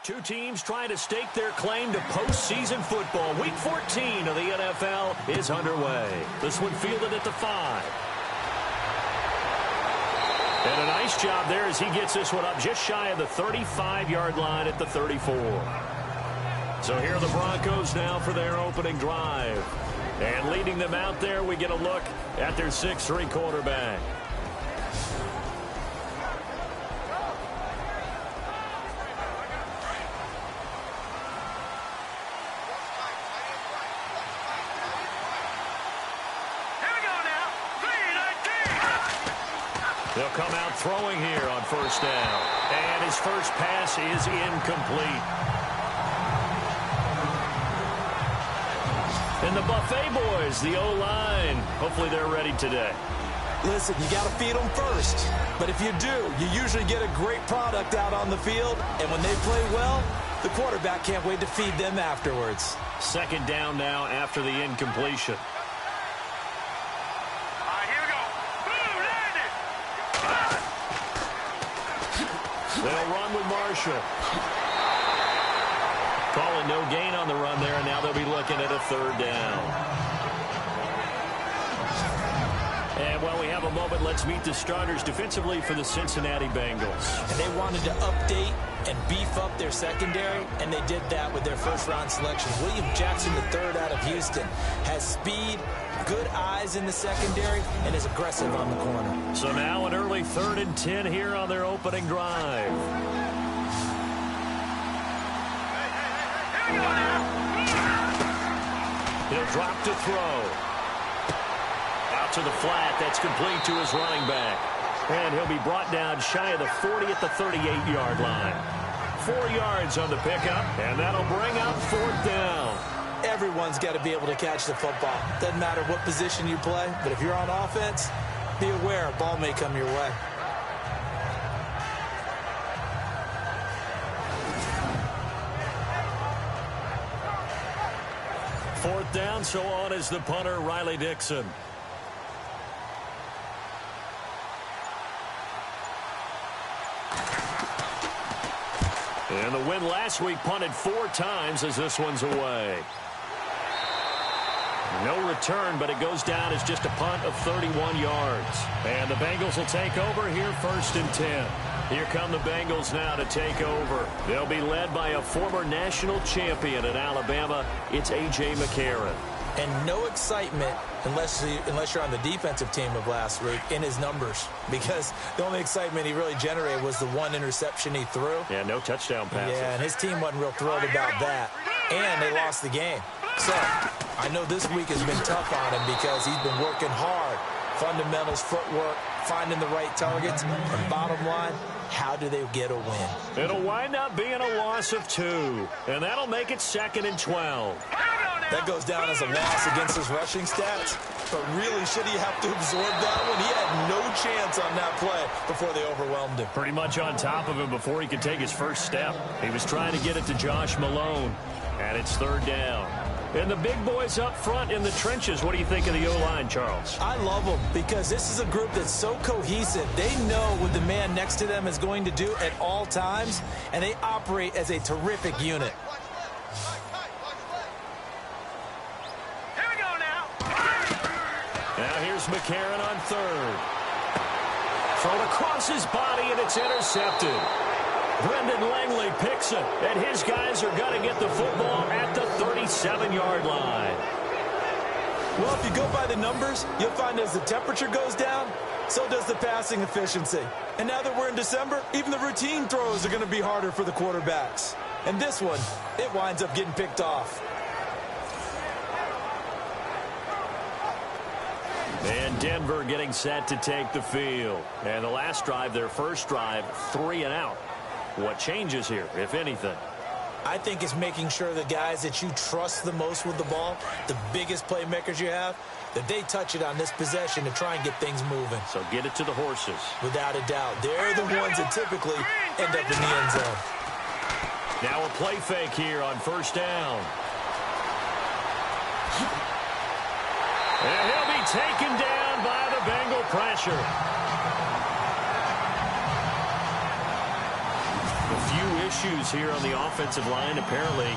Two teams trying to stake their claim to postseason football. Week 14 of the NFL is underway. This one fielded at the 5. And a nice job there as he gets this one up just shy of the 35-yard line at the 34. So here are the Broncos now for their opening drive. And leading them out there, we get a look at their 6'3" quarterback. He'll come out throwing here on first down. And his first pass is incomplete. And the Buffet boys, the O-line, hopefully they're ready today. Listen, you got to feed them first. But if you do, you usually get a great product out on the field. And when they play well, the quarterback can't wait to feed them afterwards. Second down now after the incompletion. They'll run with Marshall. Calling no gain on the run there, and now they'll be looking at a third down. And while we have a moment, let's meet the starters defensively for the Cincinnati Bengals. And they wanted to update and beef up their secondary, and they did that with their first-round selection. William Jackson III out of Houston has speed, good eyes in the secondary, and is aggressive on the corner. So now an early 3rd and 10 here on their opening drive. He'll drop to throw. Out to the flat. That's complete to his running back. And he'll be brought down shy of the 40 at the 38-yard line. 4 yards on the pickup, and that'll bring up 4th down. Everyone's got to be able to catch the football. Doesn't matter what position you play, but if you're on offense, be aware a ball may come your way. Fourth down, so on is the punter, Riley Dixon. And the win last week punted 4 times as this one's away. No return, but it goes down as just a punt of 31 yards. And the Bengals will take over here 1st and 10. Here come the Bengals now to take over. They'll be led by a former national champion at Alabama. It's A.J. McCarron. And no excitement unless you're on the defensive team of last week in his numbers, because the only excitement he really generated was the 1 interception he threw. Yeah, no touchdown passes. Yeah, and his team wasn't real thrilled about that. And they lost the game. So I know this week has been tough on him because he's been working hard. Fundamentals, footwork, finding the right targets. And bottom line, how do they get a win? It'll wind up being a loss of 2. And that'll make it 2nd and 12. That goes down as a loss against his rushing stats. But really, should he have to absorb that one? He had no chance on that play before they overwhelmed him. Pretty much on top of him before he could take his first step. He was trying to get it to Josh Malone. And it's 3rd down. And the big boys up front in the trenches. What do you think of the O-line, Charles? I love them because this is a group that's so cohesive. They know what the man next to them is going to do at all times, and they operate as a terrific unit. Here we go now. Now here's McCarron on 3rd. Thrown across his body, and it's intercepted. Brendan Langley picks it, and his guys are going to get the football at the 37-yard line. Well, if you go by the numbers, you'll find as the temperature goes down, so does the passing efficiency. And now that we're in December, even the routine throws are going to be harder for the quarterbacks. And this one, it winds up getting picked off. And Denver getting set to take the field. And the last drive, their first drive, 3 and out. What changes here, if anything? I think it's making sure the guys that you trust the most with the ball, the biggest playmakers you have, that they touch it on this possession to try and get things moving. So get it to the horses. Without a doubt. They're the ones that typically end up in the end zone. Now a play fake here on 1st down. And he'll be taken down by the Bengal pressure. issues here on the offensive line. Apparently,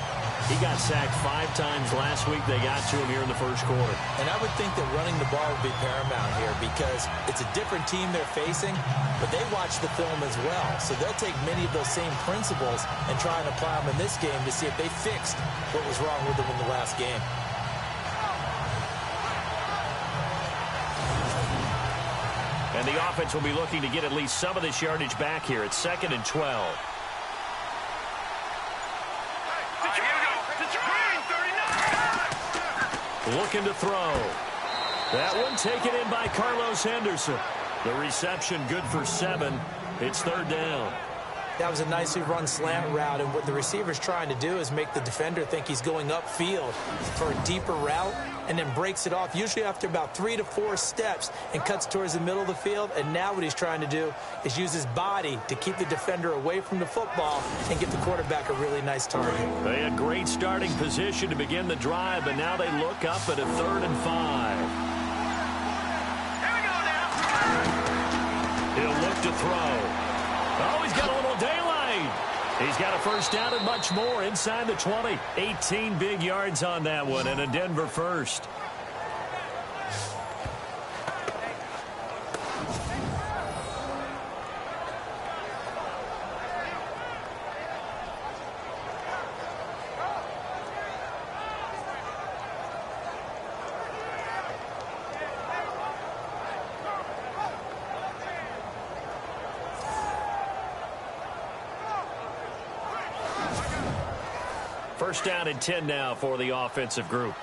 he got sacked 5 times last week. They got to him here in the first quarter. And I would think that running the ball would be paramount here because it's a different team they're facing, but they watch the film as well. So they'll take many of those same principles and try and apply them in this game to see if they fixed what was wrong with them in the last game. And the offense will be looking to get at least some of this yardage back here. It's 2nd and 12. Looking to throw. That one taken in by Carlos Henderson. The reception good for 7. It's 3rd down. That was a nicely run slant route, and what the receiver's trying to do is make the defender think he's going upfield for a deeper route and then breaks it off, usually after about 3 to 4 steps, and cuts towards the middle of the field. And now what he's trying to do is use his body to keep the defender away from the football and get the quarterback a really nice target. They had great starting position to begin the drive, but now they look up at a 3rd and 5. Here we go now. He'll look to throw. Oh, he's got a little daylight. He's got a first down and much more inside the 20. 18 big yards on that one, and a Denver first. First down and 10 now for the offensive group.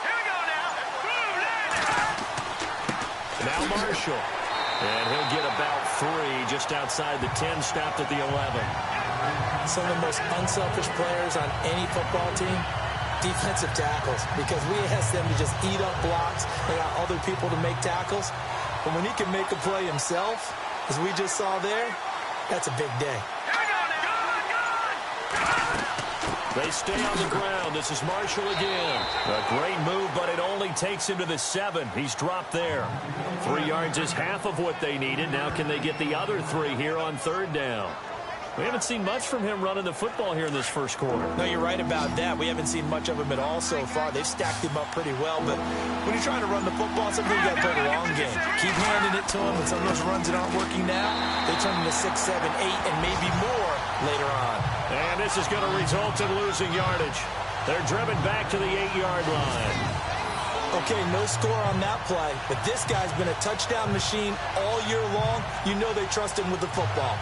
Here we go now. Now Marshall. And he'll get about 3 just outside the 10, stopped at the 11. Some of the most unselfish players on any football team, defensive tackles, because we ask them to just eat up blocks and allow other people to make tackles. But when he can make a play himself, as we just saw there, that's a big day. They stay on the ground. This is Marshall again. A great move, but it only takes him to the 7. He's dropped there. 3 yards is half of what they needed. Now can they get the other 3 here on 3rd down? We haven't seen much from him running the football here in this first quarter. No, you're right about that. We haven't seen much of him at all so far. They've stacked him up pretty well, but when you're trying to run the football, sometimes you got to play the long game. Keep handing it to him, and some of those runs that aren't working now, they turn into 6, 7, 8, and maybe more later on. And this is going to result in losing yardage. They're driven back to the 8-yard line. Okay, no score on that play, but this guy's been a touchdown machine all year long. You know they trust him with the football.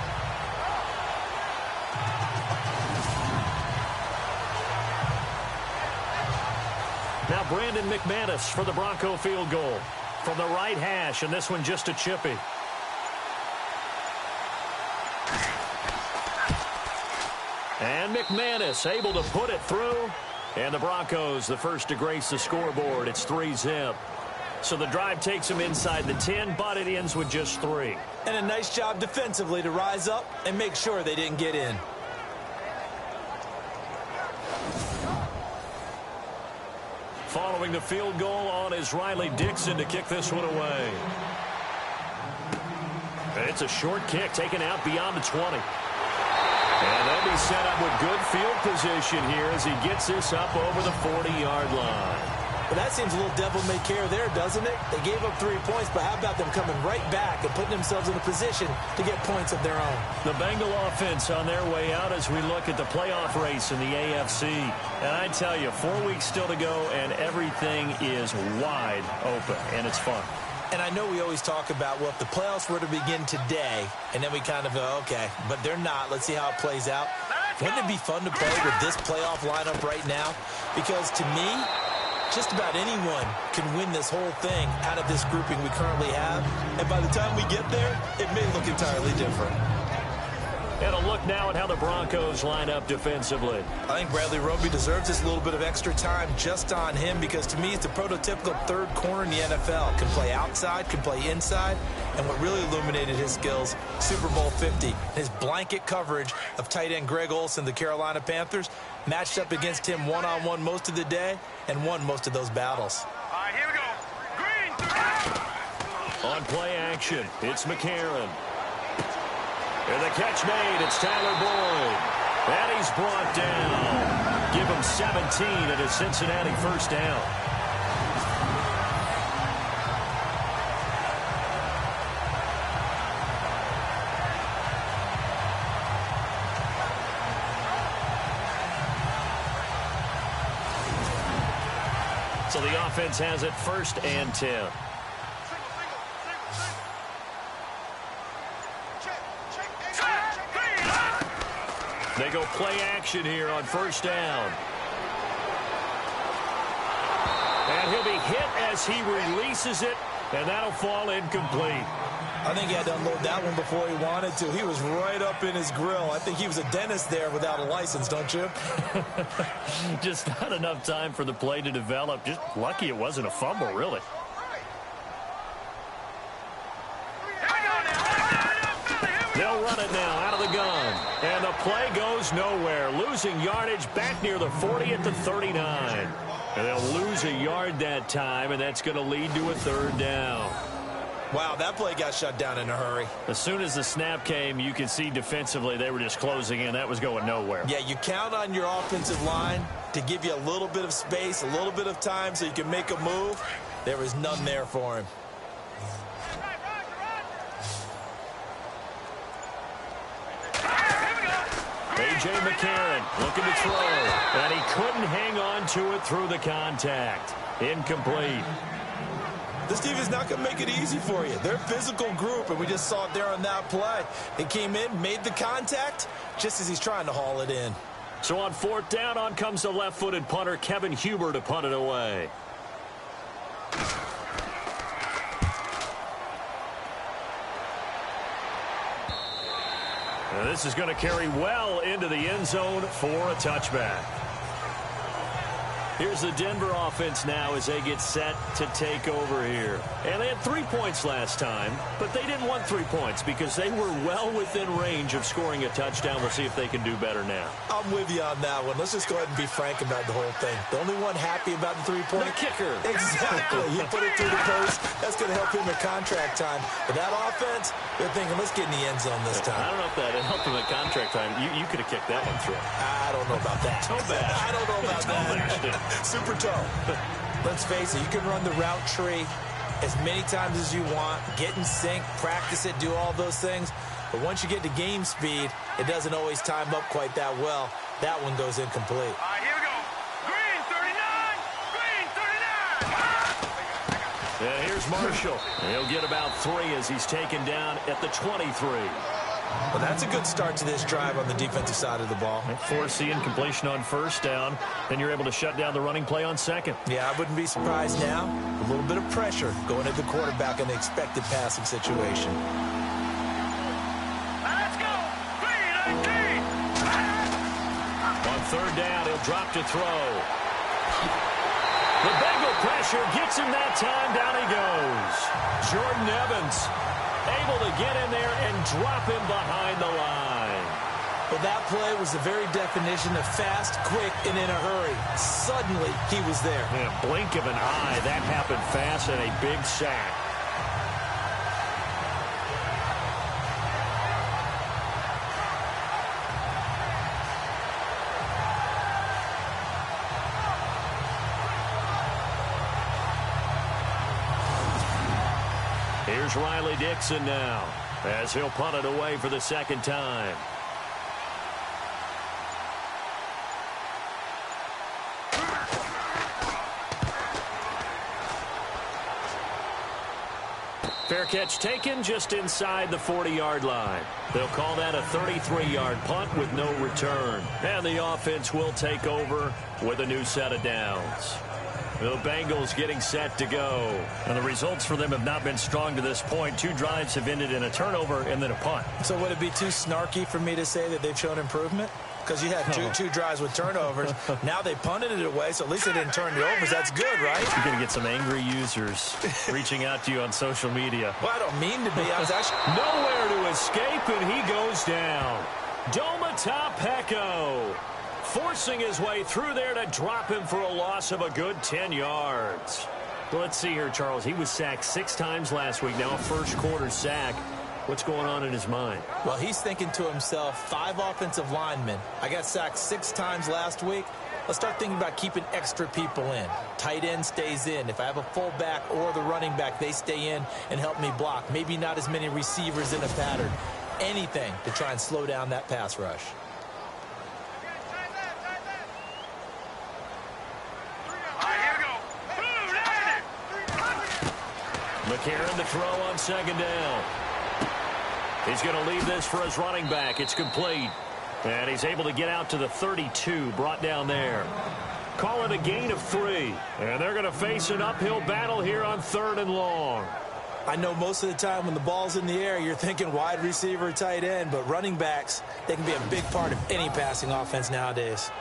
Now Brandon McManus for the Bronco field goal. From the right hash, and this one just a chippy. And McManus able to put it through. And the Broncos, the first to grace the scoreboard. It's 3-zip. So the drive takes them inside the 10, but it ends with just 3. And a nice job defensively to rise up and make sure they didn't get in. Following the field goal on is Riley Dixon to kick this one away. And it's a short kick taken out beyond the 20. And they'll be set up with good field position here as he gets this up over the 40-yard line. Well, that seems a little devil-may-care there, doesn't it? They gave up 3 points, but how about them coming right back and putting themselves in a position to get points of their own? The Bengal offense on their way out as we look at the playoff race in the AFC. And I tell you, 4 weeks still to go, and everything is wide open, and it's fun. And I know we always talk about, well, if the playoffs were to begin today, and then we kind of go, okay, but they're not. Let's see how it plays out. Wouldn't it be fun to play with this playoff lineup right now? Because to me, just about anyone can win this whole thing out of this grouping we currently have. And by the time we get there, it may look entirely different. And a look now at how the Broncos line up defensively. I think Bradley Roby deserves this little bit of extra time just on him because to me he's the prototypical third corner in the NFL. Can play outside, can play inside, and what really illuminated his skills, Super Bowl 50, his blanket coverage of tight end Greg Olsen, the Carolina Panthers, matched up against him one-on-one most of the day and won most of those battles. All right, here we go. Green. On play action, it's McCarron. And the catch made, it's Tyler Boyd. And he's brought down. Give him 17 at a Cincinnati first down. So the offense has it 1st and 10. They go play action here on 1st down. And he'll be hit as he releases it, and that'll fall incomplete. I think he had to unload that one before he wanted to. He was right up in his grill. I think he was a dentist there without a license, don't you? Just not enough time for the play to develop. Just lucky it wasn't a fumble, really. They'll run it now out of the gun. And the play goes nowhere. Losing yardage back near the 40 at the 39. And they'll lose a yard that time, and that's going to lead to a 3rd down. Wow, that play got shut down in a hurry. As soon as the snap came, you could see defensively they were just closing in. That was going nowhere. Yeah, you count on your offensive line to give you a little bit of space, a little bit of time so you can make a move. There was none there for him. A.J. McCarron looking to throw, and he couldn't hang on to it through the contact. Incomplete. This team is not going to make it easy for you. They're a physical group, and we just saw it there on that play. They came in, made the contact, just as he's trying to haul it in. So on 4th down, on comes the left-footed punter, Kevin Huber, to punt it away. And this is going to carry well into the end zone for a touchback. Here's the Denver offense now as they get set to take over here. And they had 3 points last time, but they didn't want 3 points because they were well within range of scoring a touchdown. We'll see if they can do better now. I'm with you on that one. Let's just go ahead and be frank about the whole thing. The only one happy about the 3-point. The kicker. Exactly. He put it through the post. That's going to help him at contract time. But that offense, they're thinking, let's get in the end zone this time. I don't know if that helped him at contract time. You could have kicked that one through. I don't know about that. Toe bash. I don't know about that. Super toe. Let's face it, you can run the route tree as many times as you want, get in sync, practice it, do all those things. But once you get to game speed, it doesn't always time up quite that well. That one goes incomplete. All right, here we go. Green 39. Green 39. And here's Marshall. He'll get about 3 as he's taken down at the 23. Well, that's a good start to this drive on the defensive side of the ball. Forcing completion on 1st down. Then you're able to shut down the running play on 2nd. Yeah, I wouldn't be surprised now. A little bit of pressure going at the quarterback in the expected passing situation. Let's go. Green 18. On 3rd down, he'll drop to throw. The Bengal pressure gets him that time. Down he goes. Jordan Evans able to get in there and drop him behind the line. Well, that play was the very definition of fast, quick, and in a hurry. Suddenly, he was there. In a blink of an eye, that happened fast, and a big sack. Here's Riley Dixon now as he'll punt it away for the 2nd time. Fair catch taken just inside the 40-yard line. They'll call that a 33-yard punt with no return. And the offense will take over with a new set of downs. The Bengals getting set to go. And the results for them have not been strong to this point. 2 drives have ended in a turnover and then a punt. So would it be too snarky for me to say that they've shown improvement? Because you had two drives with turnovers. Now they punted it away, so at least they didn't turn it over. So that's good, right? You're going to get some angry users reaching out to you on social media. Well, I don't mean to be. I was actually... Nowhere to escape, and he goes down. Doma Peko forcing his way through there to drop him for a loss of a good 10 yards. Well, let's see here, Charles. He was sacked 6 times last week. Now a first-quarter sack. What's going on in his mind? Well, he's thinking to himself, 5 offensive linemen. I got sacked 6 times last week. Let's start thinking about keeping extra people in. Tight end stays in. If I have a fullback or the running back, they stay in and help me block. Maybe not as many receivers in a pattern. Anything to try and slow down that pass rush. McCarron to throw on second down. He's going to leave this for his running back. It's complete. And he's able to get out to the 32, brought down there. Call it a gain of 3. And they're going to face an uphill battle here on 3rd and long. I know most of the time when the ball's in the air, you're thinking wide receiver, tight end, but running backs, they can be a big part of any passing offense nowadays.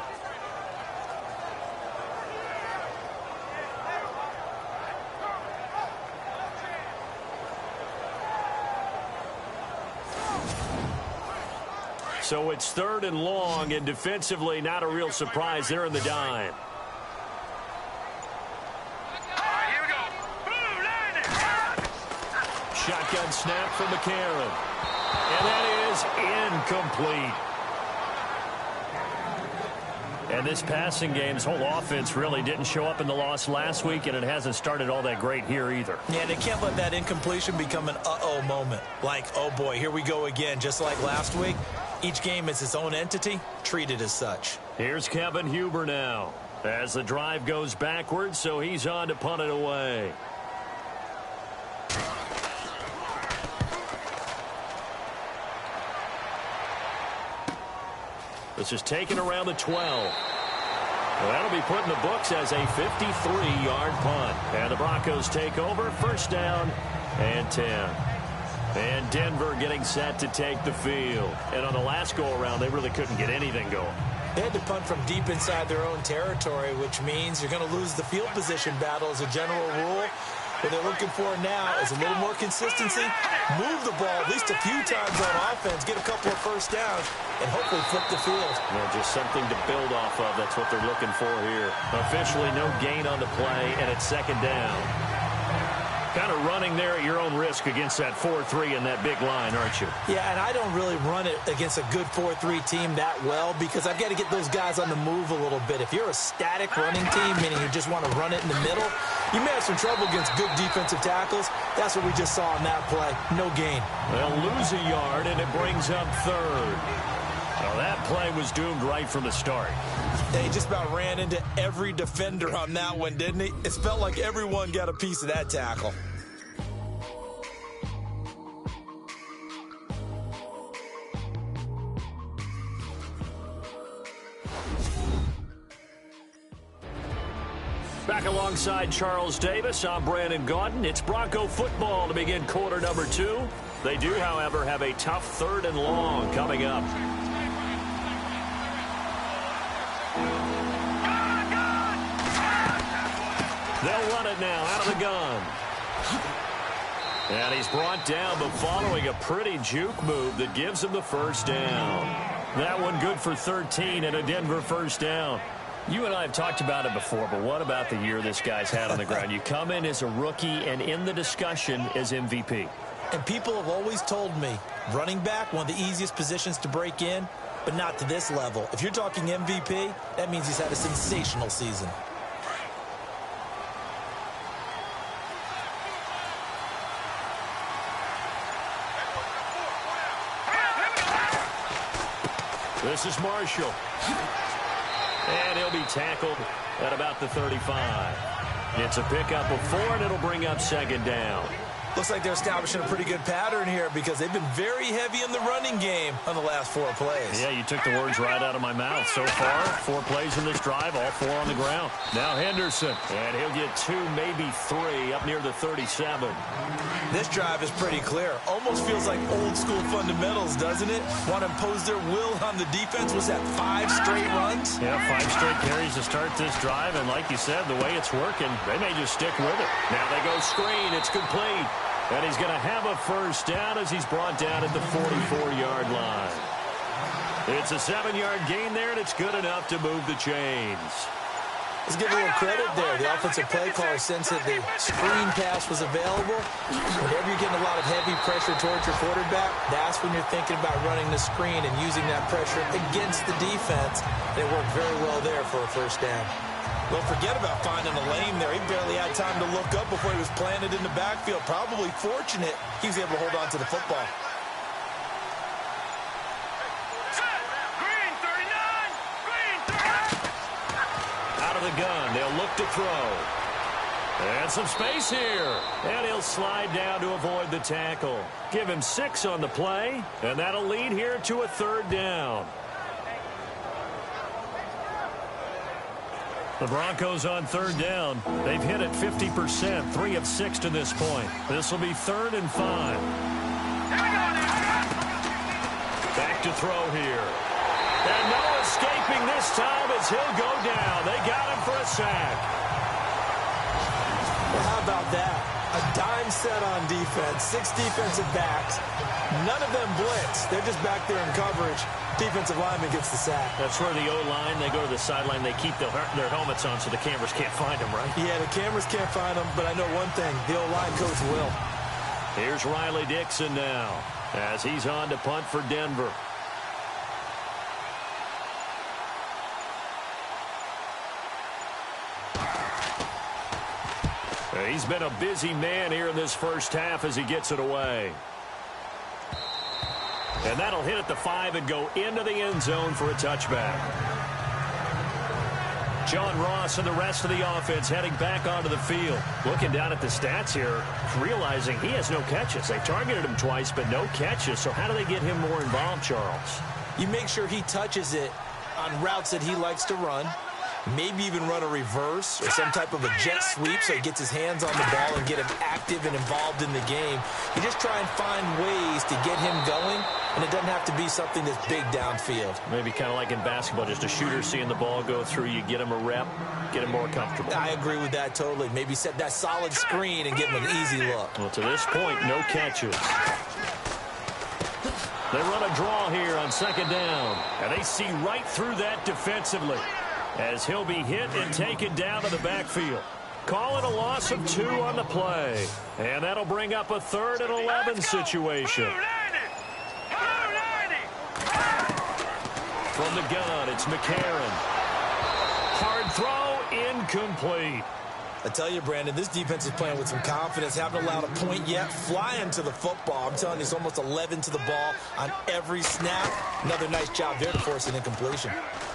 So it's 3rd and long, and defensively, not a real surprise. They're in the dime. Here we go. Shotgun snap from McCarron. And that is incomplete. And this passing game, this whole offense really didn't show up in the loss last week, and it hasn't started all that great here either. Yeah, they can't let that incompletion become an uh-oh moment. Like, oh boy, here we go again, just like last week. Each game is its own entity, treated as such. Here's Kevin Huber now as the drive goes backwards, so he's on to punt it away. This is taken around the 12. Well, that'll be put in the books as a 53-yard punt. And the Broncos take over, first down and 10. And Denver getting set to take the field. And on the last go-around, they really couldn't get anything going. They had to punt from deep inside their own territory, which means you're going to lose the field position battle as a general rule. What they're looking for now is a little more consistency, move the ball at least a few times on offense, get a couple of first downs, and hopefully flip the field. Well, just something to build off of. That's what they're looking for here. Officially no gain on the play, and it's second down. Kind of running there at your own risk against that 4-3 and that big line, aren't you? Yeah, and I don't really run it against a good 4-3 team that well because I've got to get those guys on the move a little bit. If you're a static running team, meaning you just want to run it in the middle, you may have some trouble against good defensive tackles. That's what we just saw on that play. No gain. They'll lose a yard, and it brings up 3rd. Well, that play was doomed right from the start. They just about ran into every defender on that one, didn't he? It felt like everyone got a piece of that tackle. Back alongside Charles Davis, I'm Brandon Gaudin. It's Bronco football to begin quarter number 2. They do, however, have a tough 3rd and long coming up. They'll run it now out of the gun. And he's brought down, but following a pretty juke move that gives him the first down. That one good for 13 and a Denver first down. You and I have talked about it before, but what about the year this guy's had on the ground? You come in as a rookie and in the discussion as MVP. And people have always told me, running back, one of the easiest positions to break in, but not to this level. If you're talking MVP, that means he's had a sensational season. This is Marshall. And he'll be tackled at about the 35. It's a pickup of 4, and it'll bring up second down. Looks like they're establishing a pretty good pattern here because they've been very heavy in the running game on the last 4 plays. Yeah, you took the words right out of my mouth. So far, 4 plays in this drive, all 4 on the ground. Now Henderson, and he'll get 2, maybe 3, up near the 37. This drive is pretty clear. Almost feels like old school fundamentals, doesn't it? Want to impose their will on the defense. Was that 5 straight runs? Yeah, 5 straight carries to start this drive, and like you said, the way it's working, they may just stick with it. Now they go screen. It's complete. And he's going to have a first down as he's brought down at the 44-yard line. It's a 7-yard gain there, and it's good enough to move the chains. Let's give a little credit there. The offensive play caller sensed that the screen pass was available. Whenever you're getting a lot of heavy pressure towards your quarterback, that's when you're thinking about running the screen and using that pressure against the defense. And it worked very well there for a first down. Don't forget about finding a lane there. He barely had time to look up before he was planted in the backfield. Probably fortunate he was able to hold on to the football. The gun. They'll look to throw. And some space here. And he'll slide down to avoid the tackle. Give him 6 on the play, and that'll lead here to a third down. The Broncos on third down. They've hit it 50%, 3 of 6 to this point. This will be 3rd and 5. Back to throw here. And no escaping this time as he'll go down. They got him for a sack. Well, how about that? A dime set on defense, 6 defensive backs. None of them blitz. They're just back there in coverage. Defensive lineman gets the sack. That's where the O-line, they go to the sideline, they keep their helmets on so the cameras can't find them, right? Yeah, the cameras can't find them, but I know one thing. The O-line coach will. Here's Riley Dixon now as he's on to punt for Denver. He's been a busy man here in this first half as he gets it away. And that'll hit at the 5 and go into the end zone for a touchback. John Ross and the rest of the offense heading back onto the field. Looking down at the stats here, realizing he has no catches. They've targeted him twice, but no catches. So how do they get him more involved, Charles? You make sure he touches it on routes that he likes to run. Maybe even run a reverse or some type of a jet sweep so he gets his hands on the ball and get him active and involved in the game. You just try and find ways to get him going, and it doesn't have to be something that's big downfield. Maybe kind of like in basketball, just a shooter seeing the ball go through. You get him a rep, get him more comfortable. I agree with that totally. Maybe set that solid screen and give him an easy look. Well, to this point, no catches. They run a draw here on 2nd down, and they see right through that defensively, as he'll be hit and taken down to the backfield. Calling a loss of 2 on the play. And that'll bring up a 3rd and 11 situation. From the gun, it's McCarron. Hard throw, incomplete. I tell you, Brandon, this defense is playing with some confidence. Haven't allowed a point yet. Flying to the football. I'm telling you, it's almost 11 to the ball on every snap. Another nice job there to force an incompletion.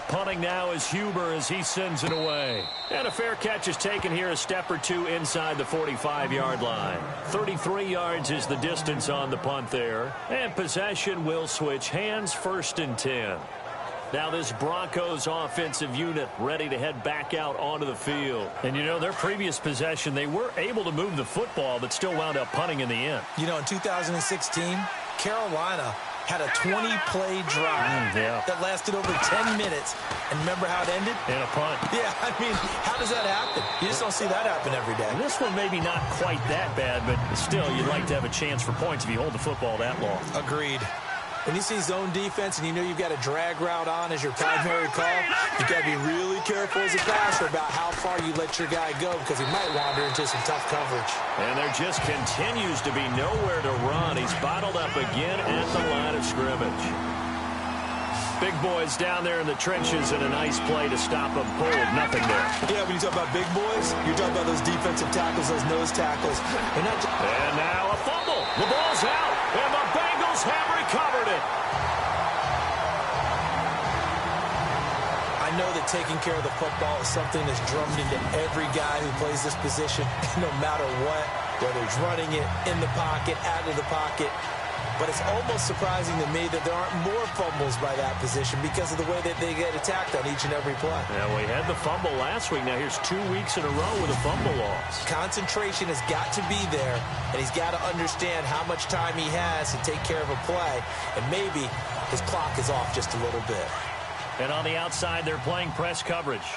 Punting now is Huber as he sends it away. And a fair catch is taken here a step or 2 inside the 45-yard line. 33 yards is the distance on the punt there. And possession will switch hands, 1st and 10. Now this Broncos offensive unit ready to head back out onto the field. And, you know, their previous possession, they were able to move the football, but still wound up punting in the end. You know, in 2016, Carolina had a 20-play drive that lasted over 10 minutes. And remember how it ended? In a punt. Yeah, I mean, how does that happen? You just don't see that happen every day. And this one maybe not quite that bad, but still, you'd like to have a chance for points if you hold the football that long. Agreed. When you see zone defense and you know you've got a drag route on as your primary call, you've got to be really careful as a passer about how far you let your guy go because he might wander into some tough coverage. And there just continues to be nowhere to run. He's bottled up again at the line of scrimmage. Big boys down there in the trenches and a nice play to stop them cold. Nothing there. Yeah, when you talk about big boys, you're talking about those defensive tackles, those nose tackles. And now a fumble. The ball's out, and the Bengals have recovered it. I know that taking care of the football is something that's drummed into every guy who plays this position, no matter what, whether he's running it, in the pocket, out of the pocket. But it's almost surprising to me that there aren't more fumbles by that position because of the way that they get attacked on each and every play. Yeah, we had the fumble last week. Now here's 2 weeks in a row with a fumble loss. Concentration has got to be there, and he's got to understand how much time he has to take care of a play, and maybe his clock is off just a little bit. And on the outside, they're playing press coverage.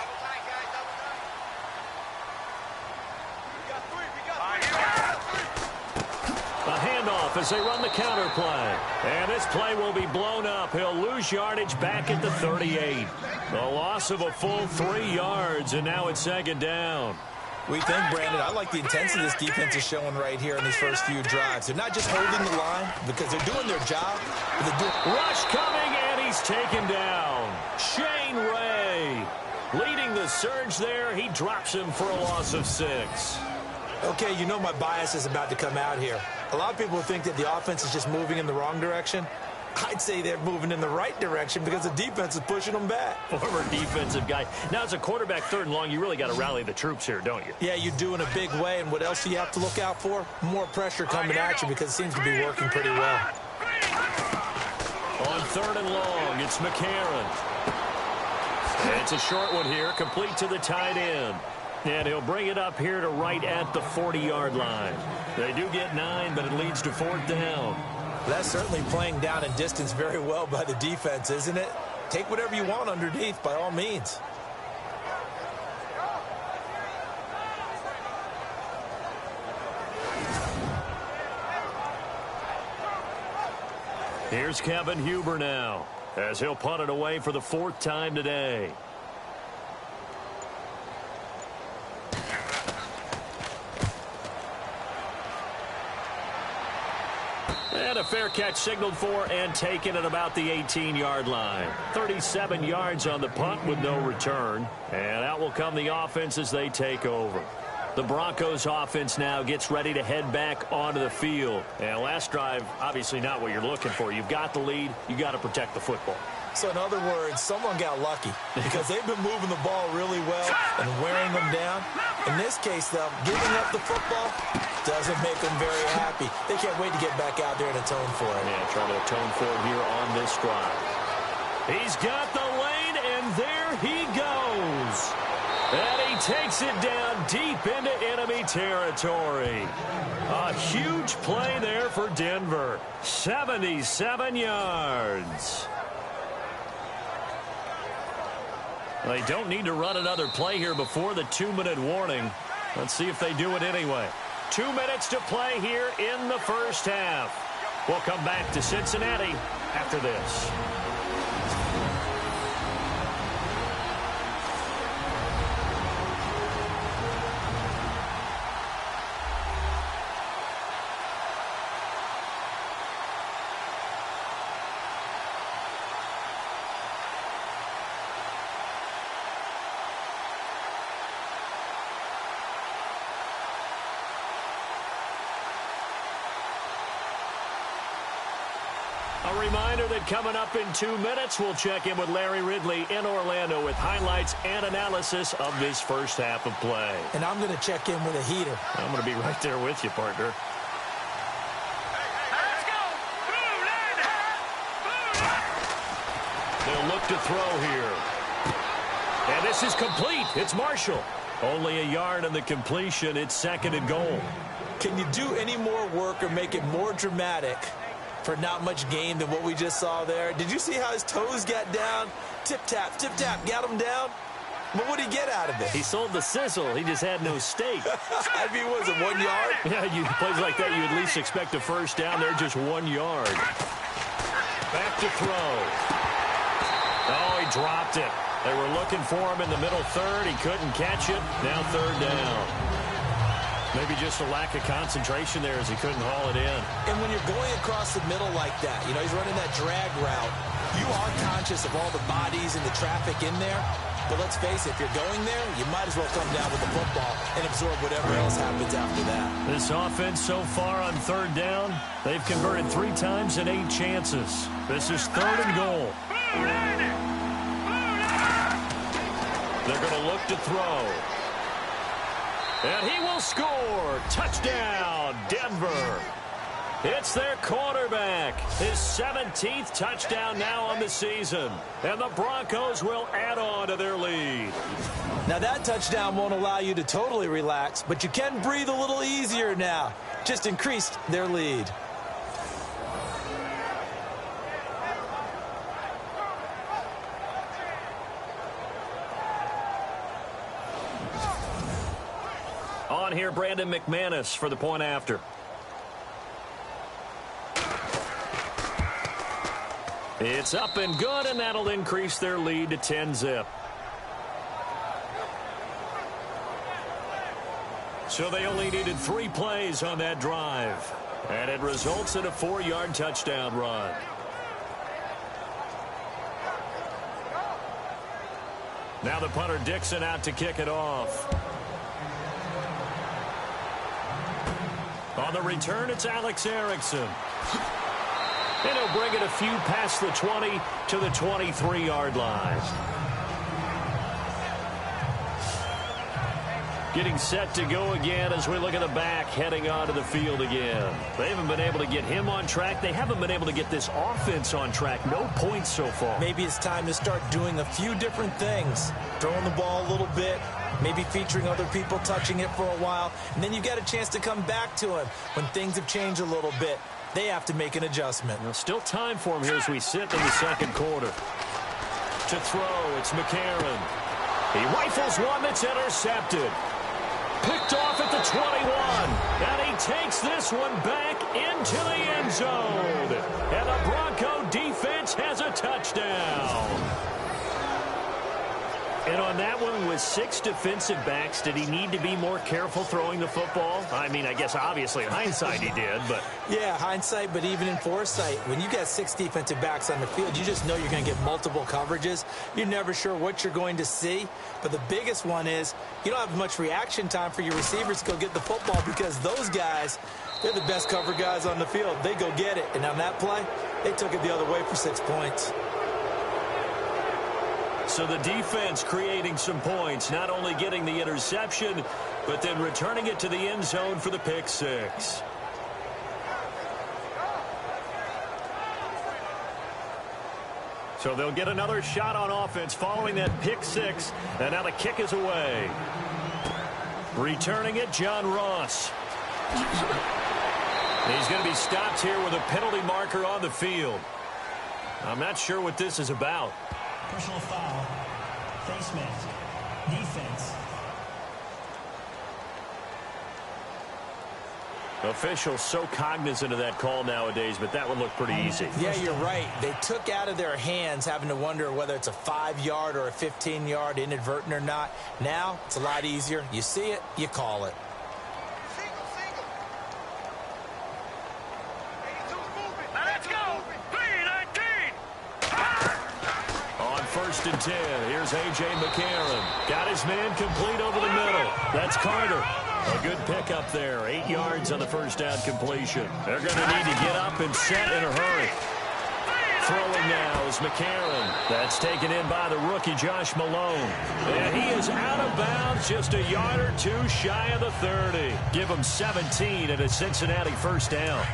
A handoff handoff as they run the counter play. And this play will be blown up. He'll lose yardage back at the 38. A loss of a full 3 yards, and now it's second down. We think, Brandon, I like the intensity this defense is showing right here in these first few drives. They're not just holding the line because they're doing their job. But they're doing... Rush coming, and he's taken down. Shane Ray leading the surge there. He drops him for a loss of 6. Okay, you know my bias is about to come out here. A lot of people think that the offense is just moving in the wrong direction. I'd say they're moving in the right direction because the defense is pushing them back. Former defensive guy. Now, as a quarterback, 3rd and long, you really got to rally the troops here, don't you? Yeah, you do in a big way. And what else do you have to look out for? More pressure coming at you because it seems to be working pretty well. On 3rd and long, it's McCarron. And it's a short one here, complete to the tight end. And he'll bring it up here to right at the 40-yard line. They do get 9, but it leads to 4th down. That's certainly playing down in distance very well by the defense, isn't it? Take whatever you want underneath, by all means. Here's Kevin Huber now, as he'll punt it away for the 4th time today. And a fair catch signaled for and taken at about the 18-yard line. 37 yards on the punt with no return. And out will come the offense as they take over. The Broncos offense now gets ready to head back onto the field. And last drive, obviously not what you're looking for. You've got the lead. You got to protect the football. So in other words, someone got lucky because they've been moving the ball really well and wearing them down. In this case, though, giving up the football doesn't make them very happy. They can't wait to get back out there and atone for it. Yeah, trying to atone for it here on this drive. He's got the lane, and there he goes. And he takes it down deep into enemy territory. A huge play there for Denver. 77 yards. They don't need to run another play here before the 2-minute warning. Let's see if they do it anyway. 2 minutes to play here in the first half. We'll come back to Cincinnati after this. A reminder that coming up in 2 minutes, we'll check in with Larry Ridley in Orlando with highlights and analysis of this first half of play. And I'm going to check in with a heater. I'm going to be right there with you, partner. They'll look to throw here. And this is complete. It's Marshall. Only a yard on the completion. It's 2nd and goal. Can you do any more work or make it more dramatic for not much gain than what we just saw there? Did you see how his toes got down? Tip-tap, got him down. But what did he get out of it? He sold the sizzle. He just had no steak. I mean, was it 1 yard? Yeah, plays like that, you at least expect a first down. They're just 1 yard. Back to throw. Oh, he dropped it. They were looking for him in the middle third. He couldn't catch it. Now 3rd down. Maybe just a lack of concentration there as he couldn't haul it in. And when you're going across the middle like that, you know, he's running that drag route, you are conscious of all the bodies and the traffic in there. But let's face it, if you're going there, you might as well come down with the football and absorb whatever else happens after that. This offense so far on 3rd down, they've converted 3 times in 8 chances. This is 3rd and goal. They're going to look to throw. And he will score. Touchdown, Denver. It's their quarterback. His 17th touchdown now on the season. And the Broncos will add on to their lead. Now that touchdown won't allow you to totally relax, but you can breathe a little easier now. Just increased their lead. On here, Brandon McManus for the point after. It's up and good, and that'll increase their lead to 10-zip. So they only needed 3 plays on that drive. And it results in a 4-yard touchdown run. Now the punter Dixon out to kick it off. On the return, it's Alex Erickson. And he'll bring it a few past the 20 to the 23-yard line. Getting set to go again as we look at the back heading onto the field again. They haven't been able to get him on track. They haven't been able to get this offense on track. No points so far. Maybe it's time to start doing a few different things. Throwing the ball a little bit, maybe featuring other people touching it for a while, and then you get a chance to come back to him when things have changed a little bit. They have to make an adjustment. Well, still time for him here as we sit in the second quarter. To throw, it's McCarron. He rifles one that's intercepted. Picked off at the 21. And he takes this one back into the end zone. And the Bronco defense has a touchdown. And on that one, with 6 defensive backs, did he need to be more careful throwing the football? I mean, I guess obviously in hindsight he did, but... Yeah, hindsight, but even in foresight, when you got 6 defensive backs on the field, you just know you're going to get multiple coverages. You're never sure what you're going to see. But the biggest one is you don't have much reaction time for your receivers to go get the football because those guys, they're the best cover guys on the field. They go get it. And on that play, they took it the other way for 6 points. So the defense creating some points, not only getting the interception, but then returning it to the end zone for the pick 6. So they'll get another shot on offense following that pick 6, and now the kick is away. Returning it, John Ross. He's going to be stopped here with a penalty marker on the field. I'm not sure what this is about. Personal foul, face mask, defense. Officials so cognizant of that call nowadays, but that would look pretty easy. Yeah, you're right. They took out of their hands having to wonder whether it's a 5-yard or a 15-yard inadvertent or not. Now, it's a lot easier. You see it, you call it. First and 10. Here's A.J. McCarron. Got his man complete over the middle. That's Carter. A good pickup there. 8 yards on the first down completion. They're going to need to get up and set in a hurry. Throwing now is McCarron. That's taken in by the rookie Josh Malone. And he is out of bounds just a yard or 2 shy of the 30. Give him 17 and a Cincinnati first down.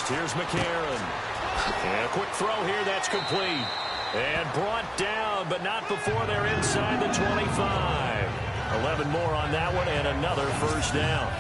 Here's McCarron. And a quick throw here. That's complete. And brought down, but not before they're inside the 25. 11 more on that one and another first down.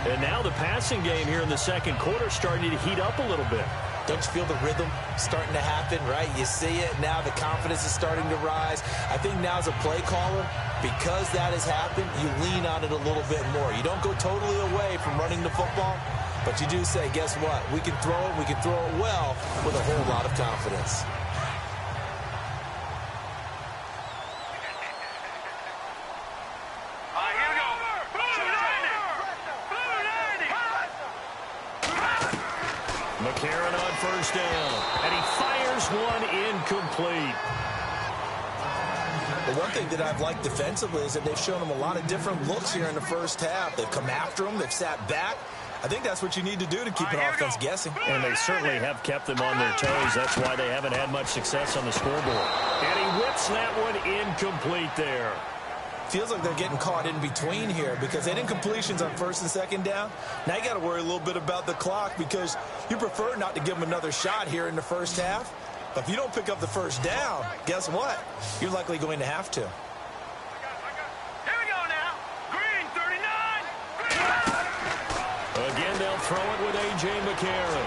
And now the passing game here in the second quarter starting to heat up a little bit. Don't you feel the rhythm starting to happen, right? You see it. Now the confidence is starting to rise. I think now as a play caller, because that has happened, you lean on it a little bit more. You don't go totally away from running the football. But you do say, guess what? We can throw it. We can throw it well with a whole lot of confidence. Here we go. McCarron on first down. And he fires one incomplete. The one thing that I've liked defensively is that they've shown him a lot of different looks here in the first half. They've come after him. They've sat back. I think that's what you need to do to keep an offense guessing. And they certainly have kept them on their toes. That's why they haven't had much success on the scoreboard. And he whips that one incomplete there. Feels like they're getting caught in between here because they didn't incompletions on first and second down. Now you got to worry a little bit about the clock because you prefer not to give them another shot here in the first half. But if you don't pick up the first down, guess what? You're likely going to have to. Again, they'll throw it with A.J. McCarron.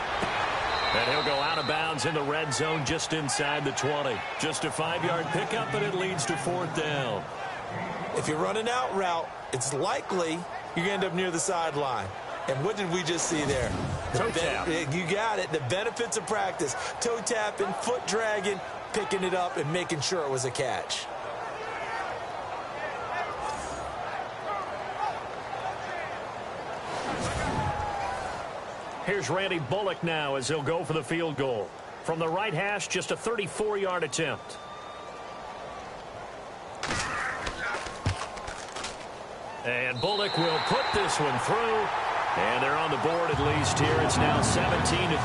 And he'll go out of bounds in the red zone just inside the 20. Just a 5-yard pickup, and it leads to 4th down. If you run an out route, it's likely you're going to end up near the sideline. And what did we just see there? Toe tap. You got it. The benefits of practice. Toe tapping, foot dragging, picking it up, and making sure it was a catch. Here's Randy Bullock now as he'll go for the field goal. From the right hash, just a 34-yard attempt. And Bullock will put this one through. And they're on the board at least here. It's now 17-3.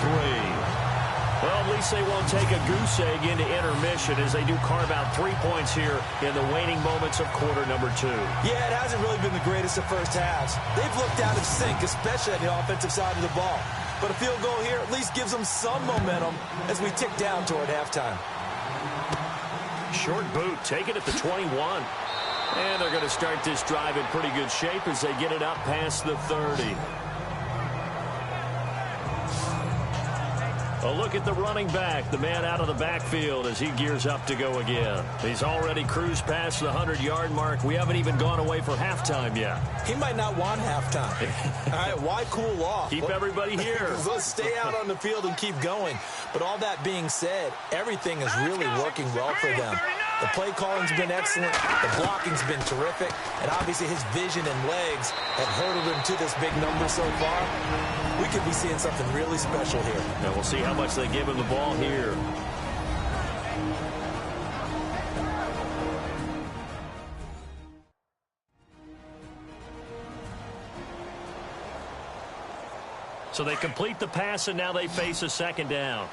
Well, at least they won't take a goose egg into intermission as they do carve out 3 points here in the waning moments of quarter number 2. Yeah, it hasn't really been the greatest of first halves. They've looked out of sync, especially on the offensive side of the ball. But a field goal here at least gives them some momentum as we tick down toward halftime. Short boot, take it at the 21. And they're going to start this drive in pretty good shape as they get it up past the 30. A look at the running back, the man out of the backfield as he gears up to go again. He's already cruised past the 100-yard mark. We haven't even gone away for halftime yet. He might not want halftime. All right, why cool off? Keep everybody here. Let's stay out on the field and keep going. But all that being said, everything is really working well for them. The play calling's been excellent. The blocking's been terrific. And obviously his vision and legs have hurdled him to this big number so far. We could be seeing something really special here. And we'll see how much they give him the ball here. So they complete the pass, and now they face a second down.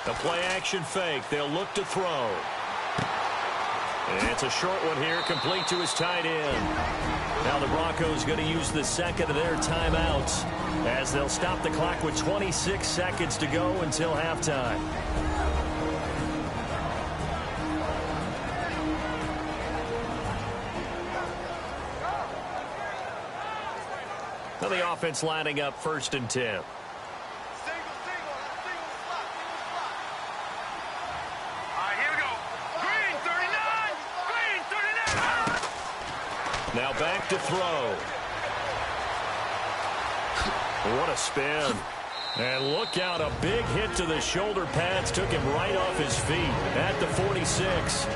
The play-action fake. They'll look to throw. And it's a short one here, complete to his tight end. Now the Broncos going to use the second of their timeouts as they'll stop the clock with 26 seconds to go until halftime. Now the offense lining up 1st and 10. Now back to throw. What a spin. And look out, a big hit to the shoulder pads took him right off his feet at the 46.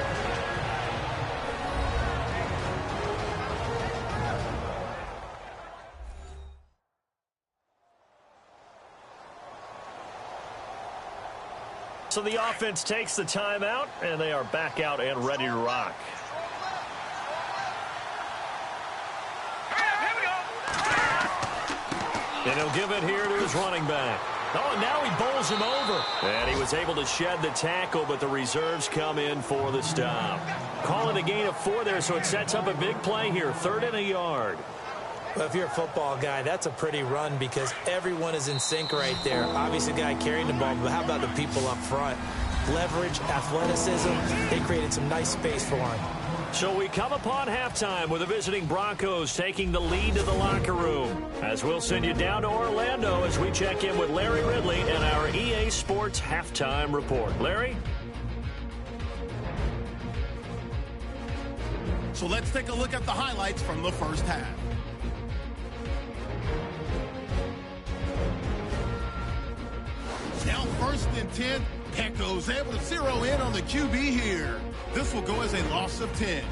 So the offense takes the timeout, and they are back out and ready to rock. And he'll give it here to his running back. Oh, now he bowls him over. And he was able to shed the tackle, but the reserves come in for the stop. Calling a gain of 4 there, so it sets up a big play here. 3rd and a yard. Well, if you're a football guy, that's a pretty run because everyone is in sync right there. Obviously, the guy carrying the ball, but how about the people up front? Leverage, athleticism, they created some nice space for him. So we come upon halftime with the visiting Broncos taking the lead to the locker room. As we'll send you down to Orlando as we check in with Larry Ridley and our EA Sports Halftime Report. Larry? So let's take a look at the highlights from the first half. Now 1st and 10, Pecco's able to zero in on the QB here. This will go as a loss of 10.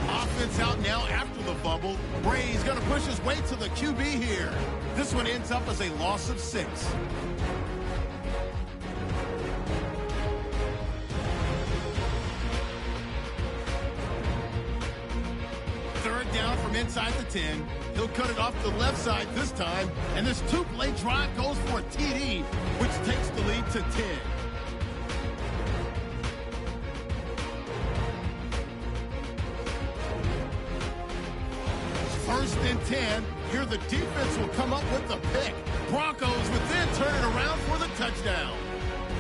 Offense out now after the fumble. Bray's going to push his way to the QB here. This one ends up as a loss of 6. Down from inside the 10. He'll cut it off the left side this time. And this 2-play drive goes for a TD, which takes the lead to 10. 1st and 10. Here the defense will come up with the pick. Broncos would then turn it around for the touchdown.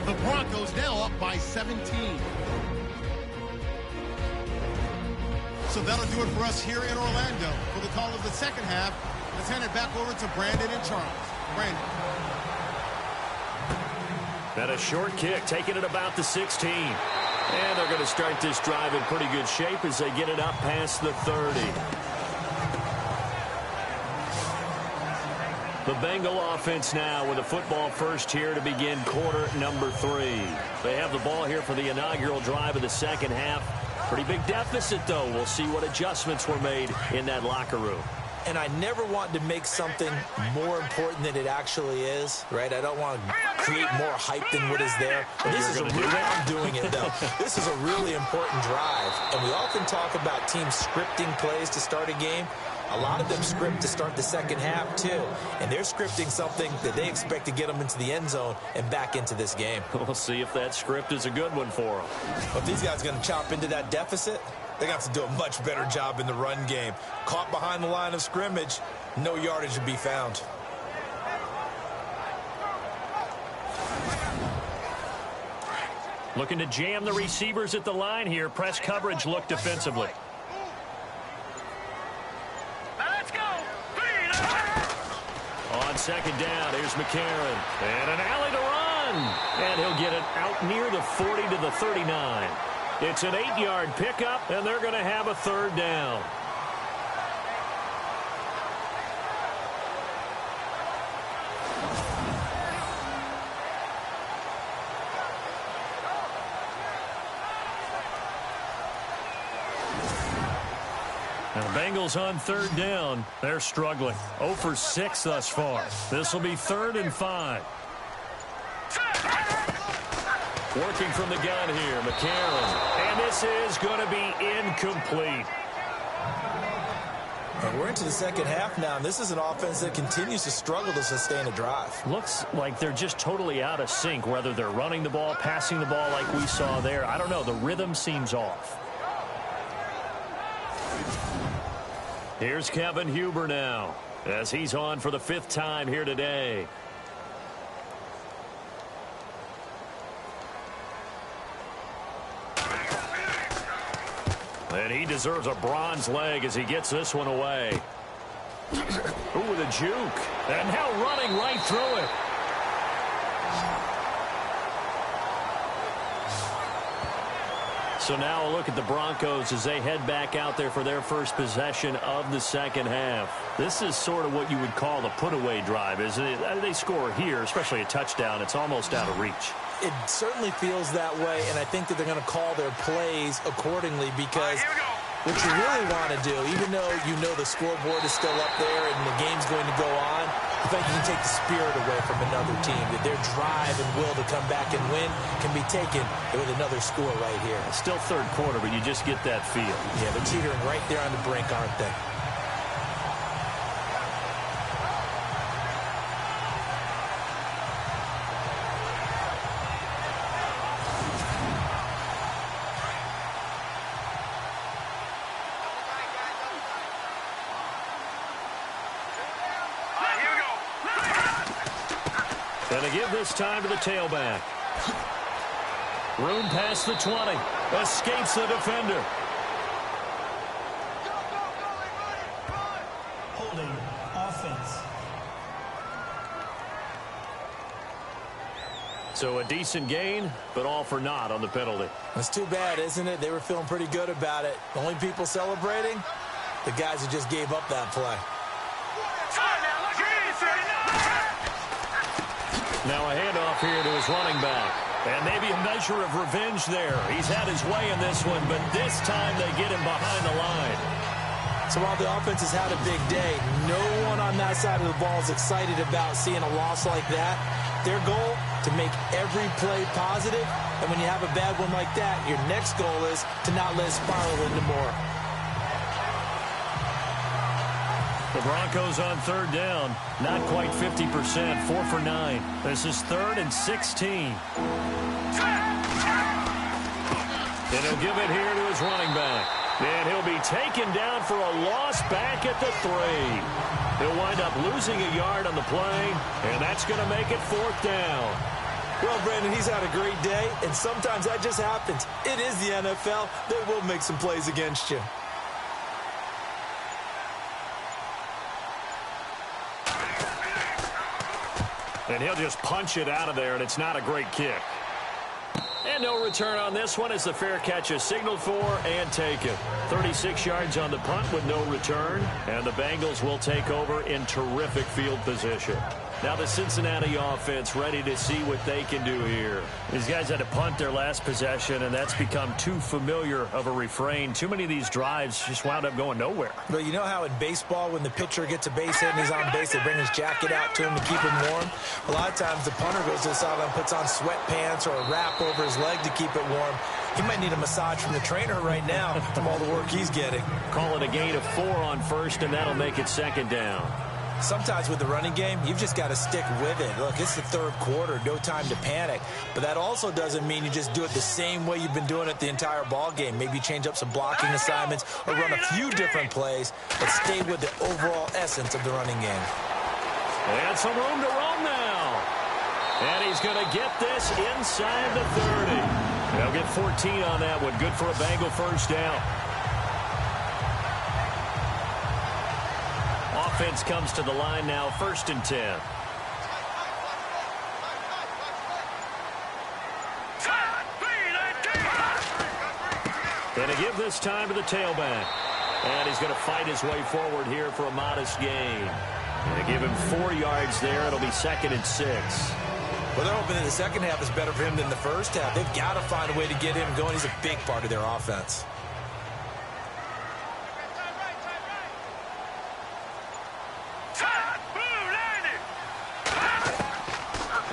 The Broncos now up by 17. So that'll do it for us here in Orlando. For the call of the second half, let's hand it back over to Brandon and Charles. Brandon. And a short kick, taking it about the 16. And they're going to start this drive in pretty good shape as they get it up past the 30. The Bengal offense now with a football first here to begin quarter number 3. They have the ball here for the inaugural drive of the second half. Pretty big deficit, though. We'll see what adjustments were made in that locker room. And I never want to make something more important than it actually is, right? I don't want to create more hype than what is there. But this is I'm doing it, though. This is a really important drive. And we often talk about teams scripting plays to start a game. A lot of them script to start the second half, too. And they're scripting something that they expect to get them into the end zone and back into this game. We'll see if that script is a good one for them. But these guys are going to chop into that deficit. They're going to have to do a much better job in the run game. Caught behind the line of scrimmage, no yardage to be found. Looking to jam the receivers at the line here. Press coverage look defensively. On second down, here's McCarron. And an alley to run. And he'll get it out near the 40 to the 39. It's an 8-yard pickup, and they're going to have a third down. And the Bengals on third down. They're struggling. 0 for 6 thus far. This will be 3rd and 5. Working from the gun here, McCarron. And this is going to be incomplete. And we're into the second half now, and this is an offense that continues to struggle to sustain a drive. Looks like they're just totally out of sync, whether they're running the ball, passing the ball like we saw there. I don't know. The rhythm seems off. Here's Kevin Huber now, as he's on for the 5th time here today. And he deserves a bronze leg as he gets this one away. Ooh, with a juke. And now running right through it. So now a look at the Broncos as they head back out there for their first possession of the second half. This is sort of what you would call the put-away drive, isn't it? They score here, especially a touchdown. It's almost out of reach. It certainly feels that way, and I think that they're going to call their plays accordingly because what you really want to do, even though you know the scoreboard is still up there and the game's going to go on, I think you can take the spirit away from another team, that their drive and will to come back and win can be taken with another score right here. Still third quarter, but you just get that feel. Yeah, they're teetering right there on the brink, aren't they? And they give this time to the tailback. Room past the 20. Escapes the defender. Holding offense. So a decent gain, but all for naught on the penalty. It's too bad, isn't it? They were feeling pretty good about it. The only people celebrating, the guys who just gave up that play. Now a handoff here to his running back. And maybe a measure of revenge there. He's had his way in this one, but this time they get him behind the line. So while the offense has had a big day, no one on that side of the ball is excited about seeing a loss like that. Their goal, to make every play positive. And when you have a bad one like that, your next goal is to not let it spiral into more. The Broncos on third down. Not quite 50%. 4 for 9. This is 3rd and 16. And he'll give it here to his running back. And he'll be taken down for a loss back at the 3. He'll wind up losing a yard on the play, and that's going to make it 4th down. Well, Brandon, he's had a great day, and sometimes that just happens. It is the NFL. They will make some plays against you. And he'll just punch it out of there, and it's not a great kick. And no return on this one as the fair catch is signaled for and taken. 36 yards on the punt with no return. And the Bengals will take over in terrific field position. Now the Cincinnati offense ready to see what they can do here. These guys had to punt their last possession, and that's become too familiar of a refrain. Too many of these drives just wound up going nowhere. Well, you know how in baseball when the pitcher gets a base hit and he's on base, they bring his jacket out to him to keep him warm? A lot of times the punter goes to the sideline, puts on sweatpants or a wrap over his leg to keep it warm. He might need a massage from the trainer right now from all the work he's getting. Call it a gain of 4 on first, and that'll make it second down. Sometimes with the running game, you've just got to stick with it. Look, it's the third quarter, no time to panic. But that also doesn't mean you just do it the same way you've been doing it the entire ball game. Maybe change up some blocking assignments or run a few different plays, but stay with the overall essence of the running game. And some room to roam now. And he's going to get this inside the 30. They'll get 14 on that one. Good for a Bengal first down. Offense comes to the line now, 1st and 10. And to give this time to the tailback. And he's going to fight his way forward here for a modest gain. And to give him 4 yards there, it'll be 2nd and 6. Well, they're hoping that the second half is better for him than the first half. They've got to find a way to get him going. He's a big part of their offense.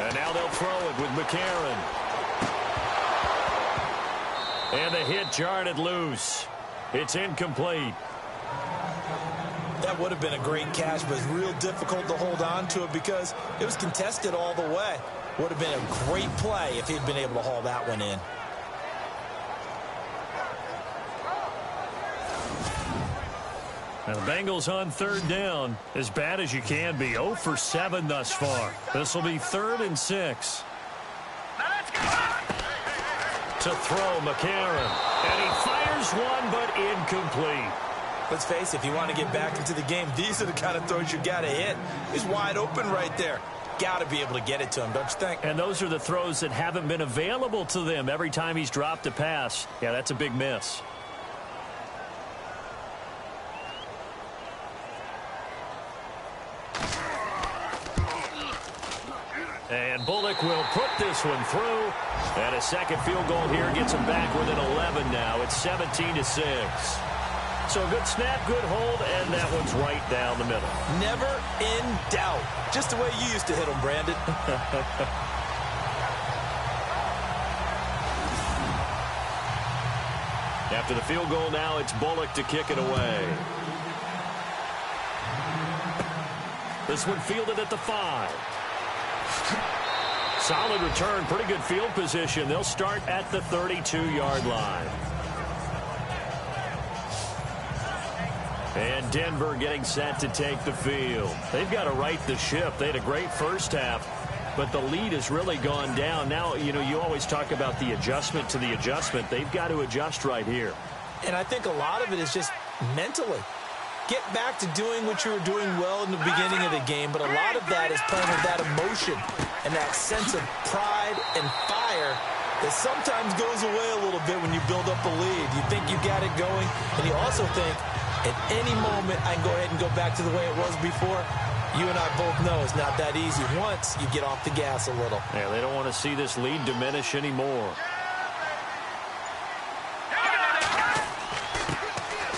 And now they'll throw it with McCarron. And the hit jarred it loose. It's incomplete. That would have been a great catch, but it's real difficult to hold on to it because it was contested all the way. Would have been a great play if he'd been able to haul that one in. And the Bengals on 3rd down, as bad as you can be. 0 for 7 thus far. This will be 3rd and 6. To throw, McCarron. And he fires one, but incomplete. Let's face it, if you want to get back into the game, these are the kind of throws you got to hit. He's wide open right there. Got to be able to get it to him, don't you think? And those are the throws that haven't been available to them every time he's dropped a pass. Yeah, that's a big miss. And Bullock will put this one through. And a second field goal here gets him back within 11 now. It's 17-6. So a good snap, good hold, and that one's right down the middle. Never in doubt. Just the way you used to hit them, Brandon. After the field goal now, it's Bullock to kick it away. This one fielded at the 5. Solid return, pretty good field position. They'll start at the 32-yard line. And Denver getting set to take the field. They've got to right the ship. They had a great first half, but the lead has really gone down. Now, you know, you always talk about the adjustment to the adjustment. They've got to adjust right here. And I think a lot of it is just mentally. Get back to doing what you were doing well in the beginning of the game, but a lot of that is playing with that emotion and that sense of pride and fire that sometimes goes away a little bit when you build up a lead. You think you got it going, and you also think, at any moment, I can go ahead and go back to the way it was before. You and I both know it's not that easy once you get off the gas a little. Yeah, they don't want to see this lead diminish anymore.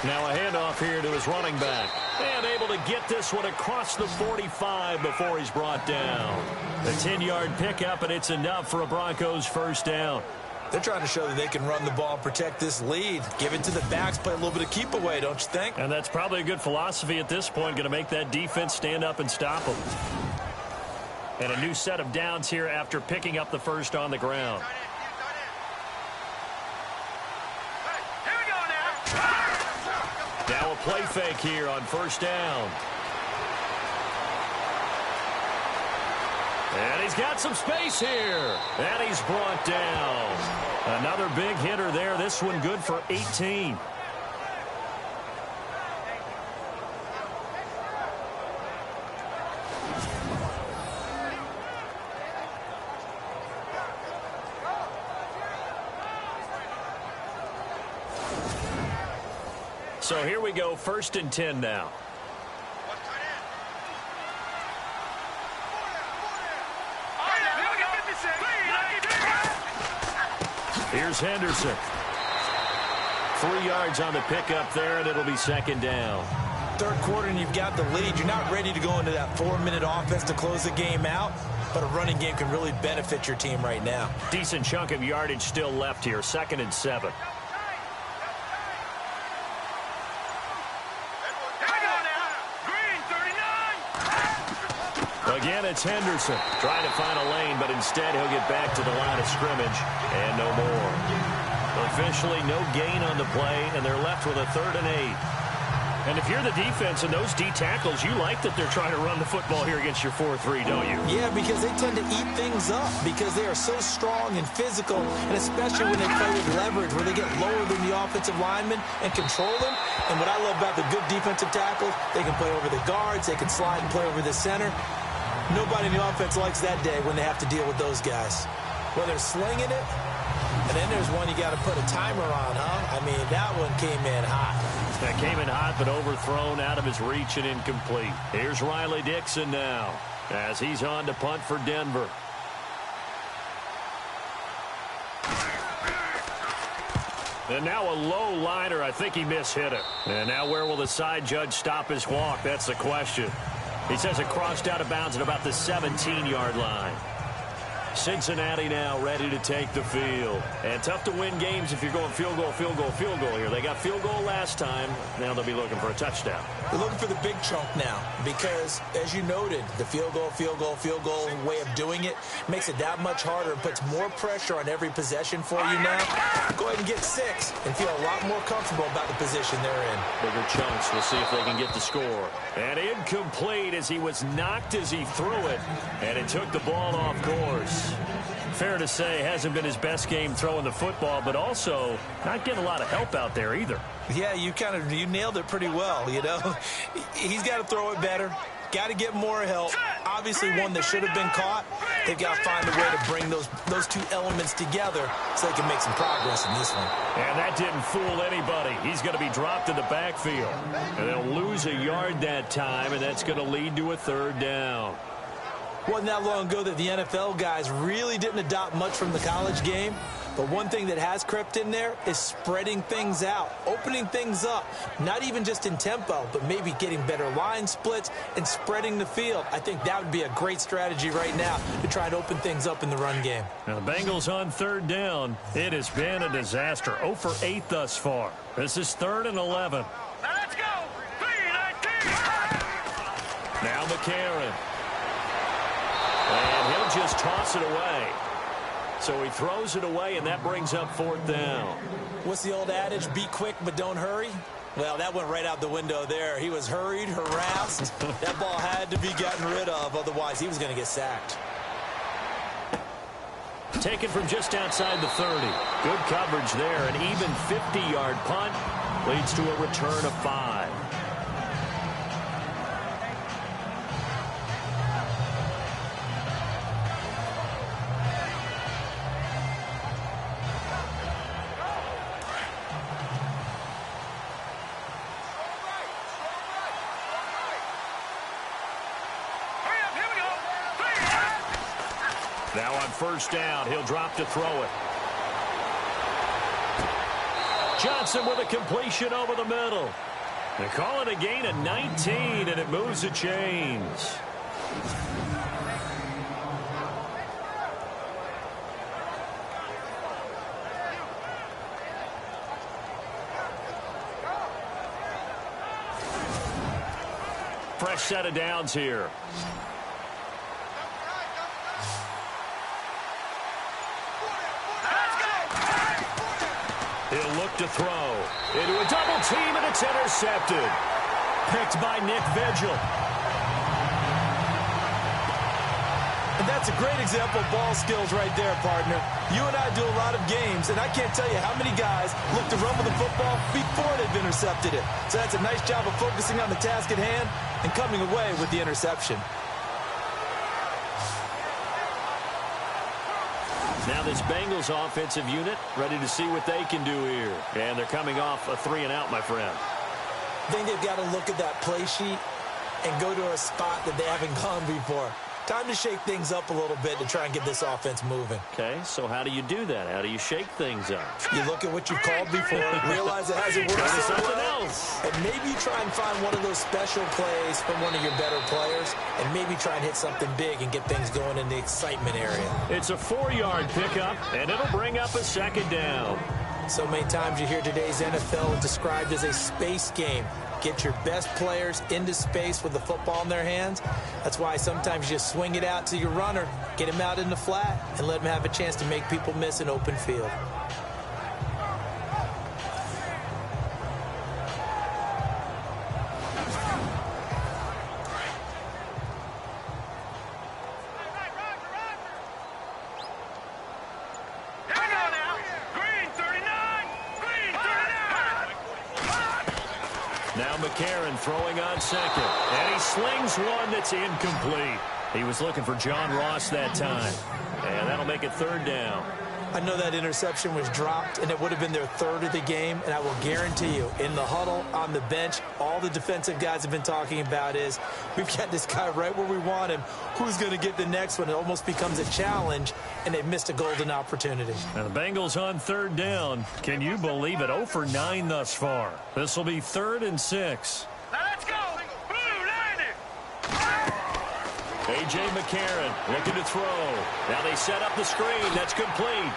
Now a handoff here to his running back. And able to get this one across the 45 before he's brought down. A 10-yard pickup, and it's enough for a Broncos first down. They're trying to show that they can run the ball, protect this lead. Give it to the backs, play a little bit of keep away, don't you think? And that's probably a good philosophy at this point, going to make that defense stand up and stop them. And a new set of downs here after picking up the first on the ground. Now a play fake here on first down. And he's got some space here. And he's brought down. Another big hitter there. This one good for 18. So here we go, 1st and 10 now. Here's Henderson. 3 yards on the pickup there, and it'll be 2nd down. 3rd quarter, and you've got the lead. You're not ready to go into that 4-minute offense to close the game out, but a running game can really benefit your team right now. Decent chunk of yardage still left here, 2nd and 7. Again, it's Henderson trying to find a lane, but instead he'll get back to the line of scrimmage and no more. Officially no gain on the play, and they're left with a 3rd and 8. And if you're the defense and those D tackles, you like that they're trying to run the football here against your 4-3, don't you? Yeah, because they tend to eat things up because they are so strong and physical, and especially when they play with leverage where they get lower than the offensive linemen and control them. And what I love about the good defensive tackles, they can play over the guards, they can slide and play over the center. Nobody in the offense likes that day when they have to deal with those guys. Well, they're slinging it, and then there's one you got to put a timer on, huh? I mean, that one came in hot. That came in hot, but overthrown, out of his reach and incomplete. Here's Riley Dixon now as he's on to punt for Denver. And now a low liner. I think he mishit it. And now where will the side judge stop his walk? That's the question. He says it crossed out of bounds at about the 17-yard line. Cincinnati now ready to take the field. And tough to win games if you're going field goal, field goal, field goal here. They got field goal last time. Now they'll be looking for a touchdown. They're looking for the big chunk now because, as you noted, the field goal way of doing it makes it that much harder and puts more pressure on every possession for you now. Go ahead and get 6 and feel a lot more comfortable about the position they're in. Bigger chunks. We'll see if they can get the score. And incomplete as he was knocked as he threw it, and it took the ball off course. Fair to say, hasn't been his best game throwing the football, but also not getting a lot of help out there either. Yeah, you nailed it pretty well, you know. He's got to throw it better. Got to get more help. Obviously one that should have been caught. They've got to find a way to bring those two elements together so they can make some progress in this one. And that didn't fool anybody. He's going to be dropped in the backfield. And they'll lose a yard that time, and that's going to lead to a 3rd down. Wasn't that long ago that the NFL guys really didn't adopt much from the college game. But one thing that has crept in there is spreading things out, opening things up, not even just in tempo, but maybe getting better line splits and spreading the field. I think that would be a great strategy right now to try and open things up in the run game. Now the Bengals on 3rd down. It has been a disaster. 0 for 8 thus far. This is 3rd and 11. Let's go. 3-19. Now McCarron. And he'll just toss it away. So he throws it away, and that brings up 4th down. What's the old adage? Be quick, but don't hurry. Well, that went right out the window there. He was hurried, harassed. That ball had to be gotten rid of, otherwise he was going to get sacked. Taken from just outside the 30. Good coverage there. An even 50-yard punt leads to a return of 5. Now on 1st down, he'll drop to throw it. Johnson with a completion over the middle. They call it a gain of 19, and it moves the chains. Fresh set of downs here. He'll look to throw. Into a double team, and it's intercepted. Picked by Nick Vigil. And that's a great example of ball skills right there, partner. You and I do a lot of games, and I can't tell you how many guys look to run with the football before they've intercepted it. So that's a nice job of focusing on the task at hand and coming away with the interception. Now this Bengals offensive unit ready to see what they can do here. And they're coming off a 3-and-out, my friend. I think they've got to look at that play sheet and go to a spot that they haven't gone before. Time to shake things up a little bit to try and get this offense moving. Okay, so how do you do that? How do you shake things up? You look at what you've called before, realize it hasn't worked so Something well, else. and maybe try and find one of those special plays from one of your better players, and maybe try and hit something big and get things going in the excitement area. It's a 4-yard pickup, and it'll bring up a second down. So many times you hear today's NFL described as a space game. Get your best players into space with the football in their hands. That's why sometimes you just swing it out to your runner, get him out in the flat, and let him have a chance to make people miss an open field. Now McCarron throwing on second. And he slings one that's incomplete. He was looking for John Ross that time. And that'll make it third down. I know that interception was dropped, and it would have been their third of the game, and I will guarantee you, in the huddle, on the bench, all the defensive guys have been talking about is, we've got this guy right where we want him. Who's going to get the next one? It almost becomes a challenge, and they've missed a golden opportunity. Now the Bengals on third down. Can you believe it? 0 for 9 thus far. This will be 3rd and 6. Now let's go. Blue, line it. A.J. McCarron looking to throw. Now they set up the screen. That's complete.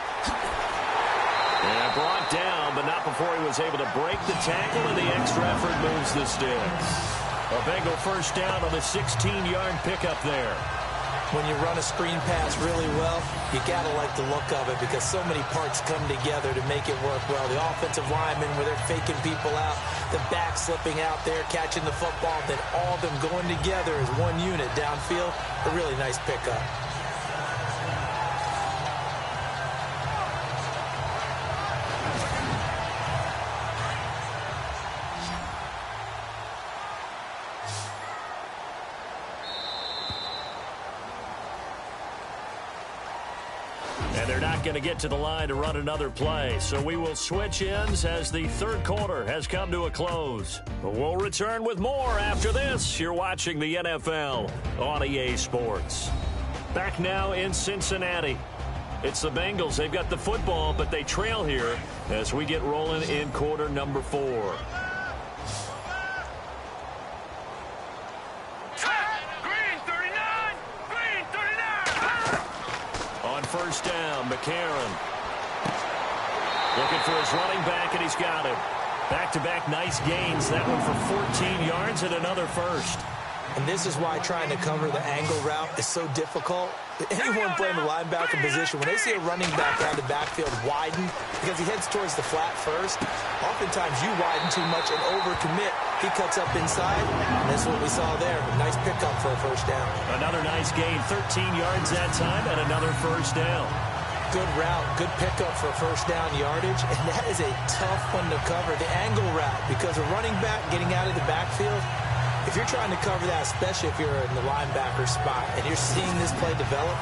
And brought down, but not before he was able to break the tackle, and the extra effort moves the sticks. A Bengal first down on the 16-yard pickup there. When you run a screen pass really well, you got to like the look of it because so many parts come together to make it work well. The offensive linemen, where they're faking people out, the back slipping out there, catching the football, then all of them going together as one unit downfield. A really nice pickup. And they're not going to get to the line to run another play. So we will switch ends as the third quarter has come to a close. But we'll return with more after this. You're watching the NFL on EA Sports. Back now in Cincinnati. It's the Bengals. They've got the football, but they trail here as we get rolling in quarter number 4. First down, McCarron. Looking for his running back, and he's got him. Back-to-back nice gains. That one for 14 yards and another first. And this is why trying to cover the angle route is so difficult. Anyone playing the linebacker position, when they see a running back out of the backfield widen, because he heads towards the flat first, oftentimes you widen too much and overcommit. He cuts up inside, and that's what we saw there. Nice pickup for a first down. Another nice gain, 13 yards that time, and another first down. Good route, good pickup for first down yardage, and that is a tough one to cover, the angle route, because a running back getting out of the backfield, if you're trying to cover that, especially if you're in the linebacker spot and you're seeing this play develop,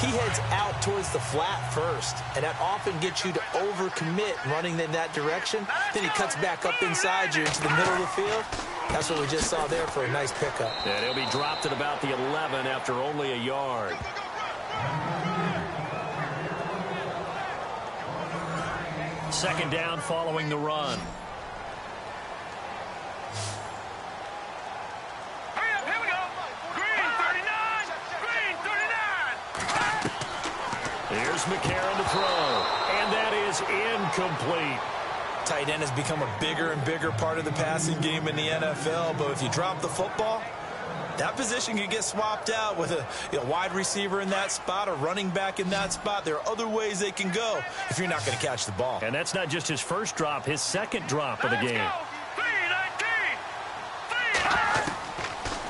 he heads out towards the flat first, and that often gets you to overcommit running in that direction. Then he cuts back up inside you into the middle of the field. That's what we just saw there for a nice pickup. And he'll be dropped at about the 11 after only a yard. Second down following the run. Here's McCarron to throw, and that is incomplete. Tight end has become a bigger and bigger part of the passing game in the NFL, but if you drop the football, that position can get swapped out with a wide receiver in that spot, a running back in that spot. There are other ways they can go if you're not going to catch the ball. And that's not just his first drop, his second drop of the game.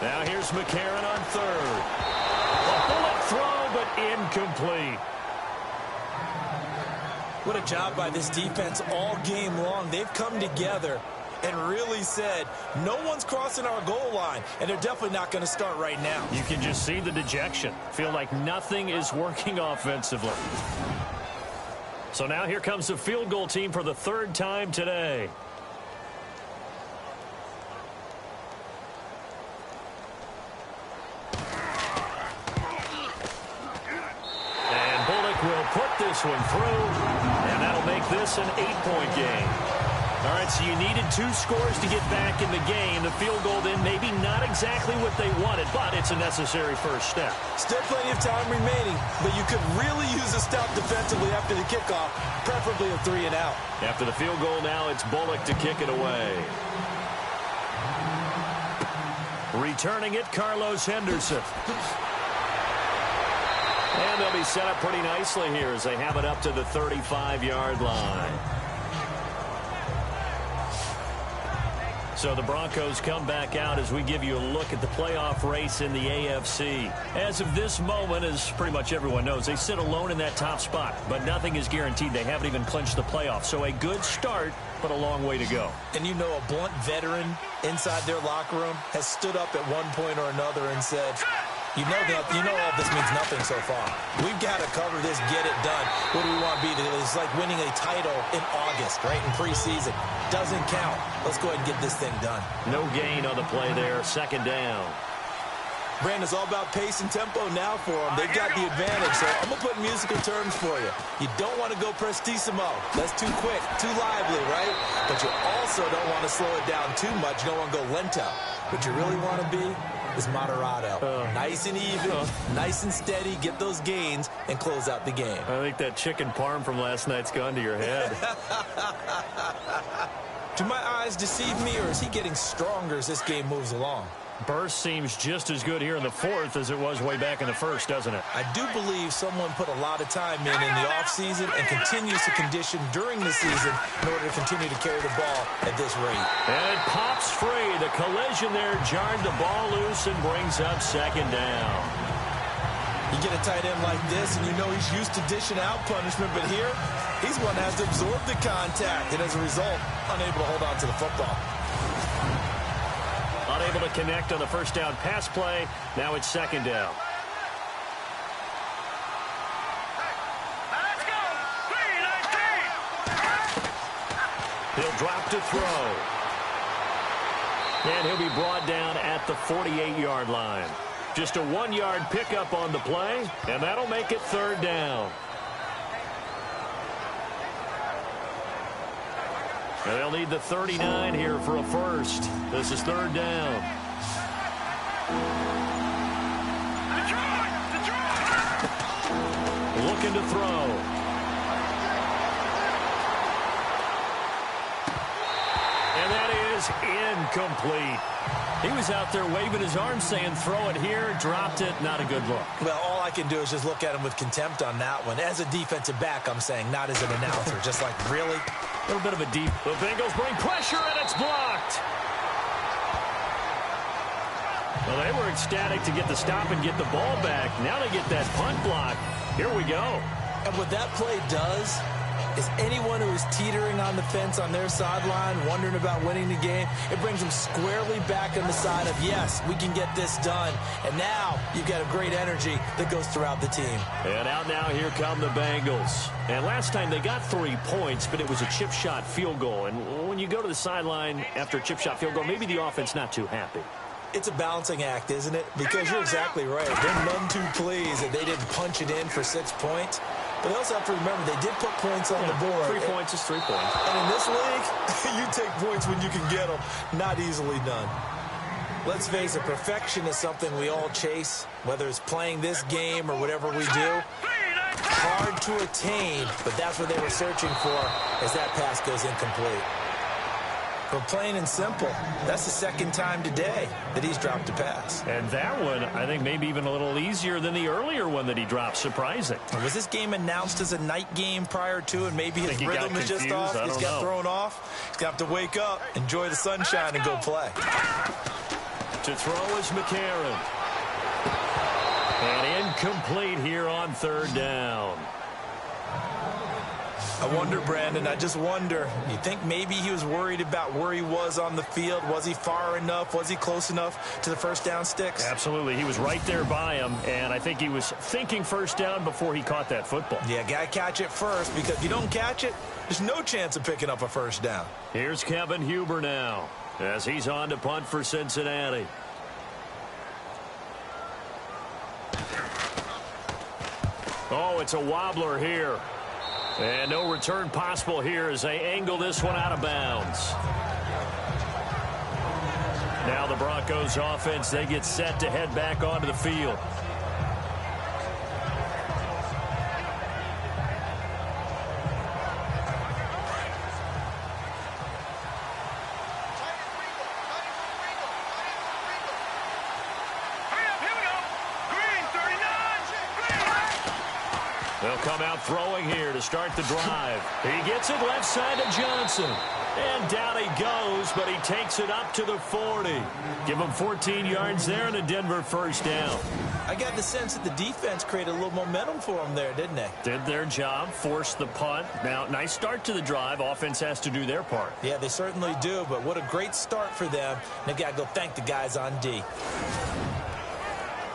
Now here's McCarron on third. A bullet throw, but incomplete. What a job by this defense all game long. They've come together and really said, no one's crossing our goal line, and they're definitely not going to start right now. You can just see the dejection. Feel like nothing is working offensively. So now here comes the field goal team for the third time today. this one through, and that'll make this an 8-point game. All right, so you needed 2 scores to get back in the game. The field goal then maybe not exactly what they wanted, but it's a necessary first step. Still plenty of time remaining, but you could really use a stop defensively after the kickoff, preferably a 3-and-out. After the field goal now, it's Bullock to kick it away. Returning it, Carlos Henderson. And they'll be set up pretty nicely here as they have it up to the 35-yard line. So the Broncos come back out as we give you a look at the playoff race in the AFC. As of this moment, as pretty much everyone knows, they sit alone in that top spot. But nothing is guaranteed. They haven't even clinched the playoffs. So a good start, but a long way to go. And you know, a blunt veteran inside their locker room has stood up at one point or another and said, you know all this means nothing so far. We've got to cover this, get it done. What do we want to be? It's like winning a title in August, right, in preseason. Doesn't count. Let's go ahead and get this thing done. No gain on the play there. 2nd down. Brandon's all about pace and tempo now for them. They've got the advantage, so I'm going to put musical terms for you. You don't want to go prestissimo. That's too quick, too lively, right? But you also don't want to slow it down too much. You don't want to go lento. What you really want to be is moderato. Nice and even, nice and steady, get those gains, and close out the game. I think that chicken parm from last night's gone to your head. Do my eyes deceive me, or is he getting stronger as this game moves along? Burst seems just as good here in the 4th as it was way back in the 1st, doesn't it? I do believe someone put a lot of time in the offseason and continues to condition during the season in order to continue to carry the ball at this rate. And it pops free. The collision there jarred the ball loose and brings up 2nd down. You get a tight end like this, and you know he's used to dishing out punishment, but here, he's one that has to absorb the contact, and as a result, unable to hold on to the football. Unable to connect on the first down pass play. Now it's 2nd down. Let's go. 3-19. He'll drop to throw. And he'll be brought down at the 48-yard line. Just a 1-yard pickup on the play, and that'll make it 3rd down. And they'll need the 39 here for a first. This is 3rd down. Looking to throw. And that is incomplete. He was out there waving his arms saying, throw it here, dropped it, not a good look. Well, all I can do is just look at him with contempt on that one. As a defensive back, I'm saying, not as an announcer. Just like, really? A little bit of a deep. The Bengals bring pressure, and it's blocked. Well, they were ecstatic to get the stop and get the ball back. Now they get that punt block. Here we go. And what that play does is anyone who is teetering on the fence on their sideline, wondering about winning the game, it brings them squarely back on the side of, yes, we can get this done. And now you've got a great energy that goes throughout the team. And out now, here come the Bengals. And last time they got 3 points, but it was a chip shot field goal. And when you go to the sideline after a chip shot field goal, maybe the offense not too happy. It's a balancing act, isn't it? Because you're exactly right. They're none too pleased that they didn't punch it in for 6 points. But they also have to remember they did put points on the board. 3 points is 3 points. And in this league, you take points when you can get them. Not easily done. Let's face it, perfection is something we all chase, whether it's playing this game or whatever we do. Hard to attain, but that's what they were searching for as that pass goes incomplete. But plain and simple, that's the 2nd time today that he's dropped a pass. And that one, I think, maybe even a little easier than the earlier one that he dropped. Surprising. Was this game announced as a night game prior to, and maybe his rhythm is just off? He's got thrown off. He's got to wake up, enjoy the sunshine, and go play. To throw is McCarron. And incomplete here on 3rd down. I wonder, Brandon, I just wonder, you think maybe he was worried about where he was on the field? Was he far enough? Was he close enough to the first down sticks? Absolutely. He was right there by him, and I think he was thinking first down before he caught that football. Yeah, got to catch it first, because if you don't catch it, there's no chance of picking up a first down. Here's Kevin Huber now, as he's on to punt for Cincinnati. Oh, it's a wobbler here. And no return possible here as they angle this one out of bounds. Now the Broncos offense, they get set to head back onto the field. They'll come out throwing here to start the drive. He gets it left side to Johnson. And down he goes, but he takes it up to the 40. Give him 14 yards there and a Denver first down. I got the sense that the defense created a little momentum for them there, didn't they? Did their job, forced the punt. Now, nice start to the drive. Offense has to do their part. Yeah, they certainly do, but what a great start for them. They've got to go thank the guys on D.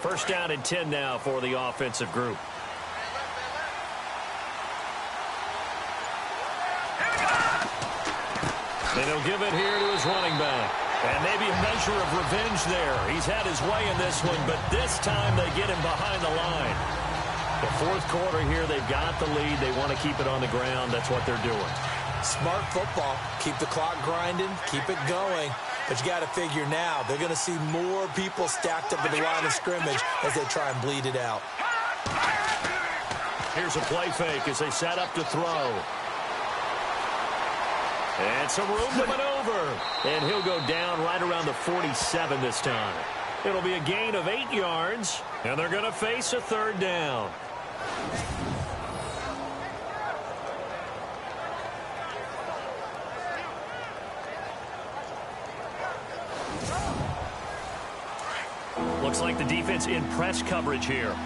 First down and 10 now for the offensive group. And he'll give it here to his running back. And maybe a measure of revenge there. He's had his way in this one, but this time they get him behind the line. The fourth quarter here, they've got the lead. They want to keep it on the ground. That's what they're doing. Smart football. Keep the clock grinding. Keep it going. But you got to figure now, they're going to see more people stacked up at the line of scrimmage as they try and bleed it out. Here's a play fake as they set up to throw. And some room to maneuver. And he'll go down right around the 47 this time. It'll be a gain of 8 yards, and they're going to face a third down. Looks like the defense in press coverage here.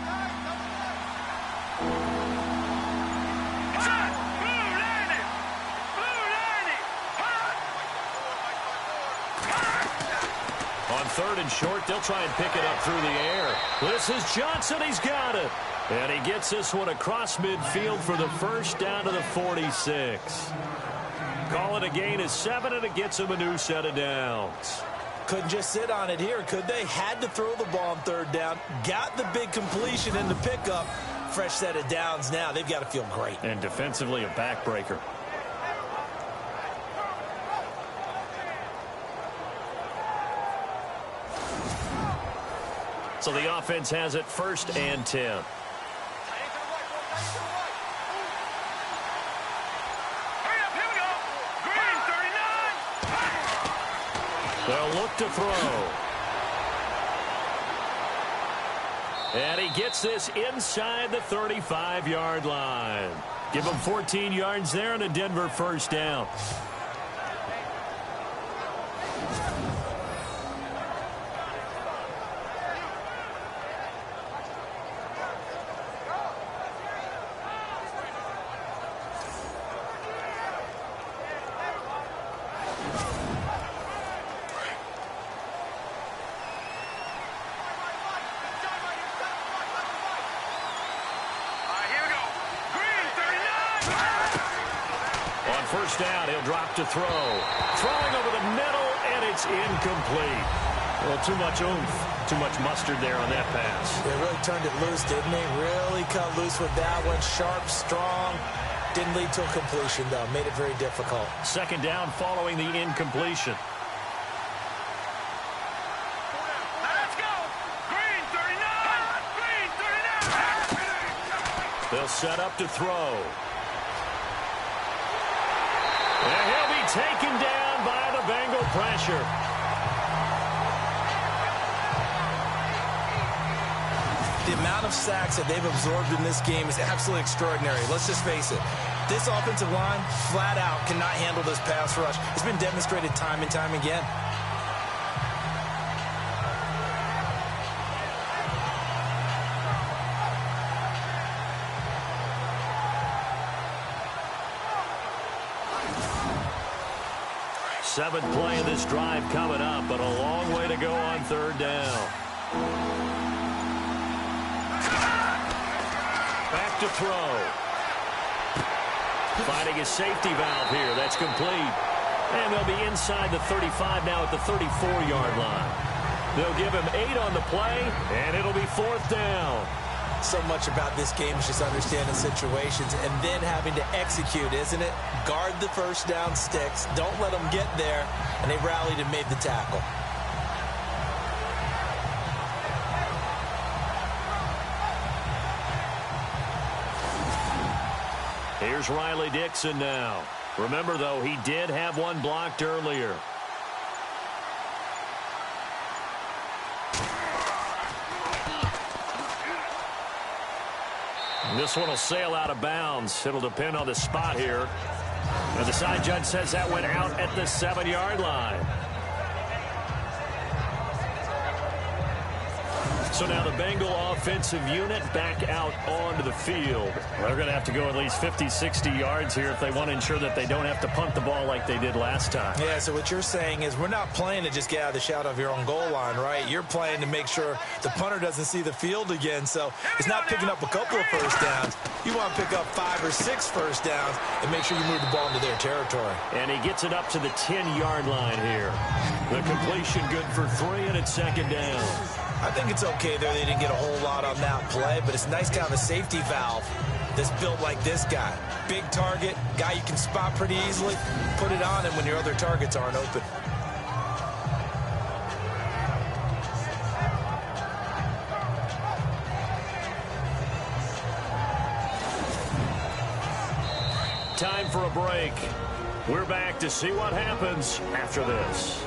On third and short, they'll try and pick it up through the air. This is Johnson. He's got it. And he gets this one across midfield for the first down to the 46. Call it a gain of 7, and it gets him a new set of downs. Couldn't just sit on it here, could they? Had to throw the ball on third down. Got the big completion in the pickup. Fresh set of downs now. They've got to feel great. And defensively, a backbreaker. So the offense has it first and 10. They'll look to throw. And he gets this inside the 35-yard line. Give him 14 yards there and a Denver first down. First down, he'll drop to throw. Throwing over the middle, and it's incomplete. Well, too much oomph, too much mustard there on that pass. They really turned it loose, didn't they? Really cut loose with that one. Sharp, strong. Didn't lead to a completion, though. Made it very difficult. Second down following the incompletion. Let's go! Green 39! Green 39! They'll set up to throw. And he'll be taken down by the Bengal pressure. The amount of sacks that they've absorbed in this game is absolutely extraordinary. Let's just face it. This offensive line, flat out, cannot handle this pass rush. It's been demonstrated time and time again. Seventh play of this drive coming up, but a long way to go on third down. Back to throw. Finding a safety valve here. That's complete. And they'll be inside the 35 now at the 34-yard line. They'll give him 8 on the play, and it'll be fourth down. So much about this game is just understanding situations and then having to execute, isn't it? Guard the first down sticks. Don't let them get there. And they rallied and made the tackle. Here's Riley Dixon now. Remember, though, he did have one blocked earlier. This one will sail out of bounds. It'll depend on the spot here. And the side judge says that went out at the 7-yard line. So now the Bengal offensive unit back out onto the field. They're going to have to go at least 50, 60 yards here if they want to ensure that they don't have to punt the ball like they did last time. Yeah, so what you're saying is we're not playing to just get out of the shadow of your own goal line, right? You're playing to make sure the punter doesn't see the field again. So it's not picking up a couple of first downs. You want to pick up 5 or 6 first downs and make sure you move the ball into their territory. And he gets it up to the 10-yard line here. The completion good for 3, and it's second down. I think it's okay there. They didn't get a whole lot on that play, but it's nice to have a safety valve that's built like this guy. Big target, guy you can spot pretty easily. Put it on him when your other targets aren't open. Time for a break. We're back to see what happens after this.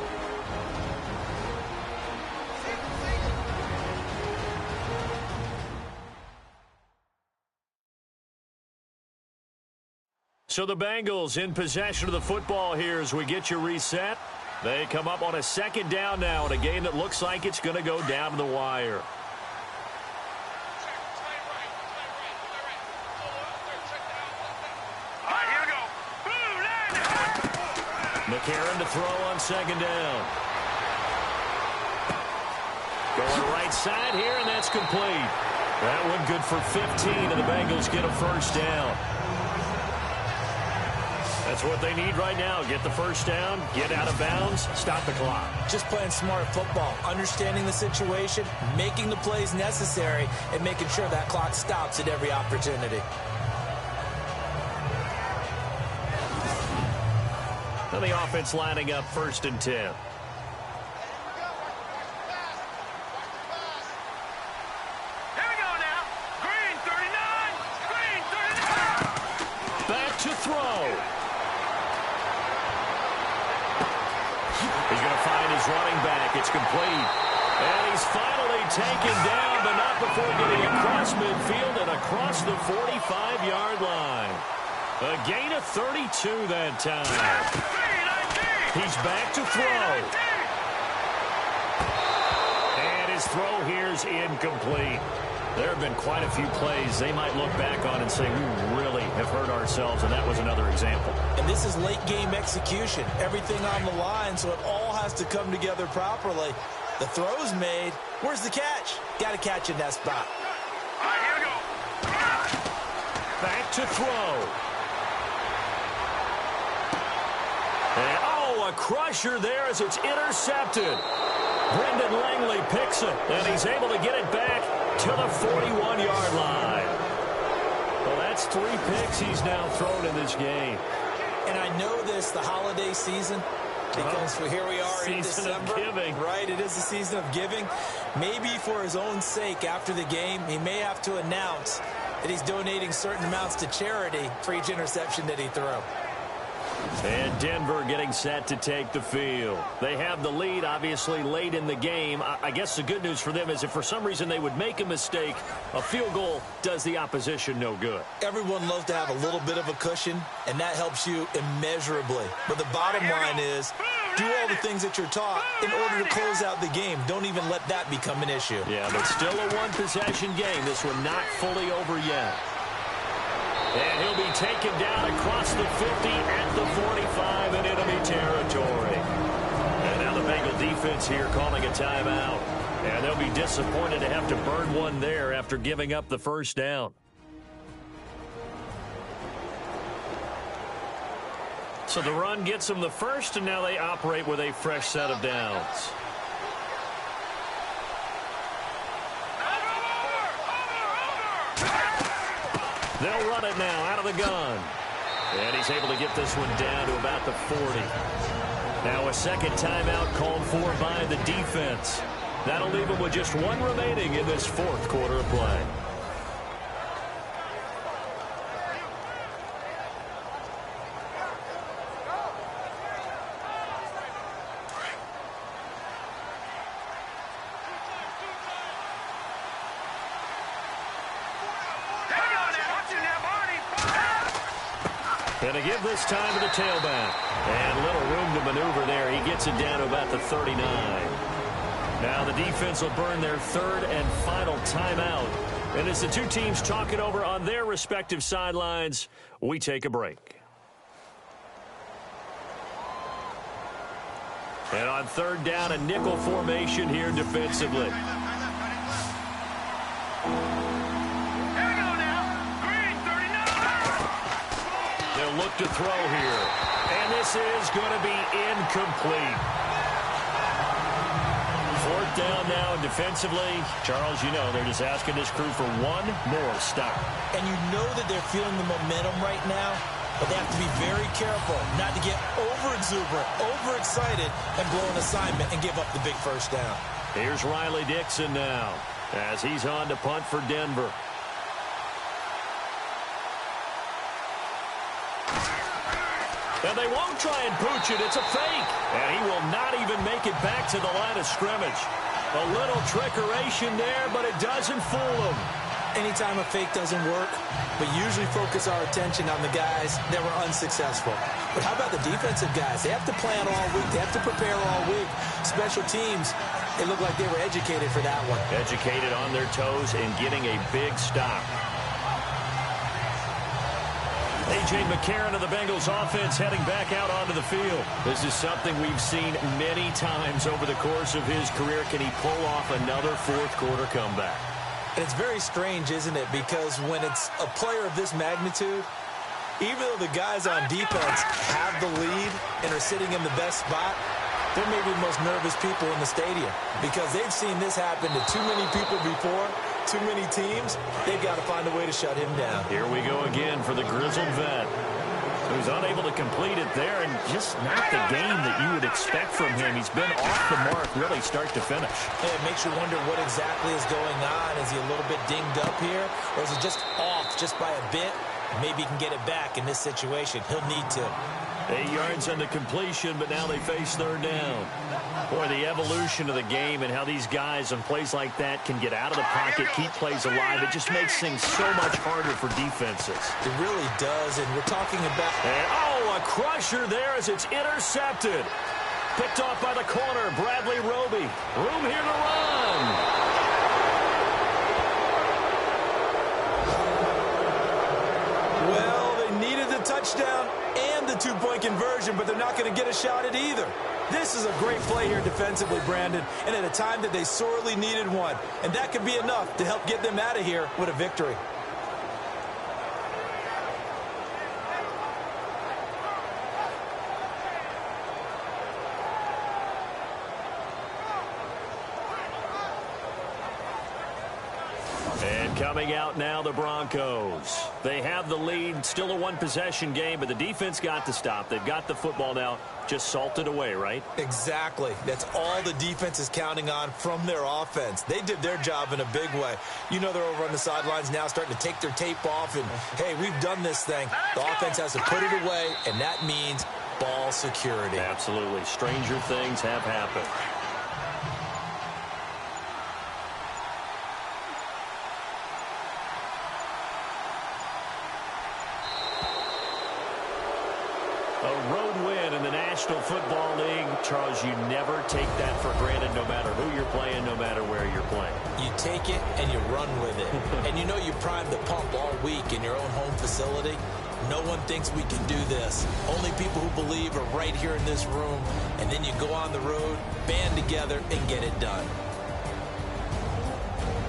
So the Bengals in possession of the football here as we get you reset. They come up on a second down now in a game that looks like it's going to go down to the wire. McCarron to throw on second down. Going right side here, and that's complete. That one good for 15, and the Bengals get a first down. That's what they need right now. Get the first down, get out of bounds, stop the clock. Just playing smart football, understanding the situation, making the plays necessary, and making sure that clock stops at every opportunity. And the offense lining up 1st and 10. Here we go now. Green 39. Green 39. Back to throw. He's going to find his running back. It's complete. And he's finally taken down, but not before getting across midfield and across the 45-yard line. A gain of 32 that time. He's back to throw. And his throw here's incomplete. There have been quite a few plays they might look back on and say, we really have hurt ourselves, and that was another example. And this is late-game execution. Everything on the line, so it all has to come together properly. The throw's made. Where's the catch? Got to catch in that spot. All right, here we go. Back to throw. And, a crusher there as it's intercepted. Brendan Langley picks it, and he's able to get it back to the 41-yard line. Well, that's 3 picks he's now thrown in this game. And I know this, the holiday season, because here we are in December. Season of giving. Right, it is the season of giving. Maybe for his own sake after the game, he may have to announce that he's donating certain amounts to charity for each interception that he threw. And Denver getting set to take the field. They have the lead, obviously, late in the game. I guess the good news for them is if for some reason they would make a mistake, a field goal does the opposition no good. Everyone loves to have a little bit of a cushion, and that helps you immeasurably. But the bottom line is, do all the things that you're taught in order to close out the game. Don't even let that become an issue. Yeah, but still a one-possession game. This one not fully over yet. And he'll be taken down across the 50 at the 45 in enemy territory. And now the Bengal defense here calling a timeout. And they'll be disappointed to have to burn one there after giving up the first down. So the run gets them the first, and now they operate with a fresh set of downs. They'll run it now out of the gun. And he's able to get this one down to about the 40. Now a second timeout called for by the defense. That'll leave him with just one remaining in this fourth quarter of play. And to give this time to the tailback. And little room to maneuver there. He gets it down to about the 39. Now the defense will burn their third and final timeout. And as the two teams talk it over on their respective sidelines, we take a break. And on third down, a nickel formation here defensively. They'll look to throw here. And this is going to be incomplete. Fourth down now defensively. Charles, you know, they're just asking this crew for one more stop. And you know that they're feeling the momentum right now, but they have to be very careful not to get over-exuberant, over-excited, and blow an assignment and give up the big first down. Here's Riley Dixon now as he's on to punt for Denver. And they won't try and pooch it. It's a fake. And he will not even make it back to the line of scrimmage. A little trickeration there, but it doesn't fool him. Anytime a fake doesn't work, we usually focus our attention on the guys that were unsuccessful. But how about the defensive guys? They have to plan all week. They have to prepare all week. Special teams, it looked like they were educated for that one. Educated on their toes and getting a big stop. A.J. McCarron of the Bengals offense heading back out onto the field. This is something we've seen many times over the course of his career. Can he pull off another fourth quarter comeback? And it's very strange, isn't it? Because when it's a player of this magnitude, even though the guys on defense have the lead and are sitting in the best spot, they're maybe the most nervous people in the stadium because they've seen this happen to too many people before, too many teams. They've got to find a way to shut him down. Here we go again for the grizzled vet, who's unable to complete it there, and just not the game that you would expect from him. He's been off the mark really start to finish. And it makes you wonder what exactly is going on. Is he a little bit dinged up here, or is it just off just by a bit? Maybe he can get it back in this situation. He'll need to. 8 yards on the completion, but now they face third down. Boy, the evolution of the game and how these guys on plays like that can get out of the pocket, keep plays alive, it just makes things so much harder for defenses. It really does, and we're talking about... And, a crusher there as it's intercepted. Picked off by the corner, Bradley Roby. Room here to run. Well, they needed the touchdown and the two-point conversion, but they're not going to get a shot at either. This is a great play here defensively, Brandon, and at a time that they sorely needed one. And that could be enough to help get them out of here with a victory. And coming out now, the Broncos. They have the lead, still a one-possession game, but the defense got to stop. They've got the football now, just salted away, right? Exactly. That's all the defense is counting on from their offense. They did their job in a big way. You know they're over on the sidelines now starting to take their tape off, and, hey, we've done this thing. The offense has to put it away, and that means ball security. Absolutely. Stranger things have happened. A road win in the National Football League. Charles, you never take that for granted no matter who you're playing, no matter where you're playing. You take it and you run with it. And you know you primed the pump all week in your own home facility. No one thinks we can do this. Only people who believe are right here in this room. And then you go on the road, band together, and get it done.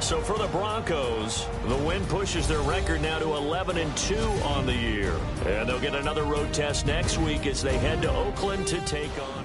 So for the Broncos, the win pushes their record now to 11-2 on the year. And they'll get another road test next week as they head to Oakland to take on...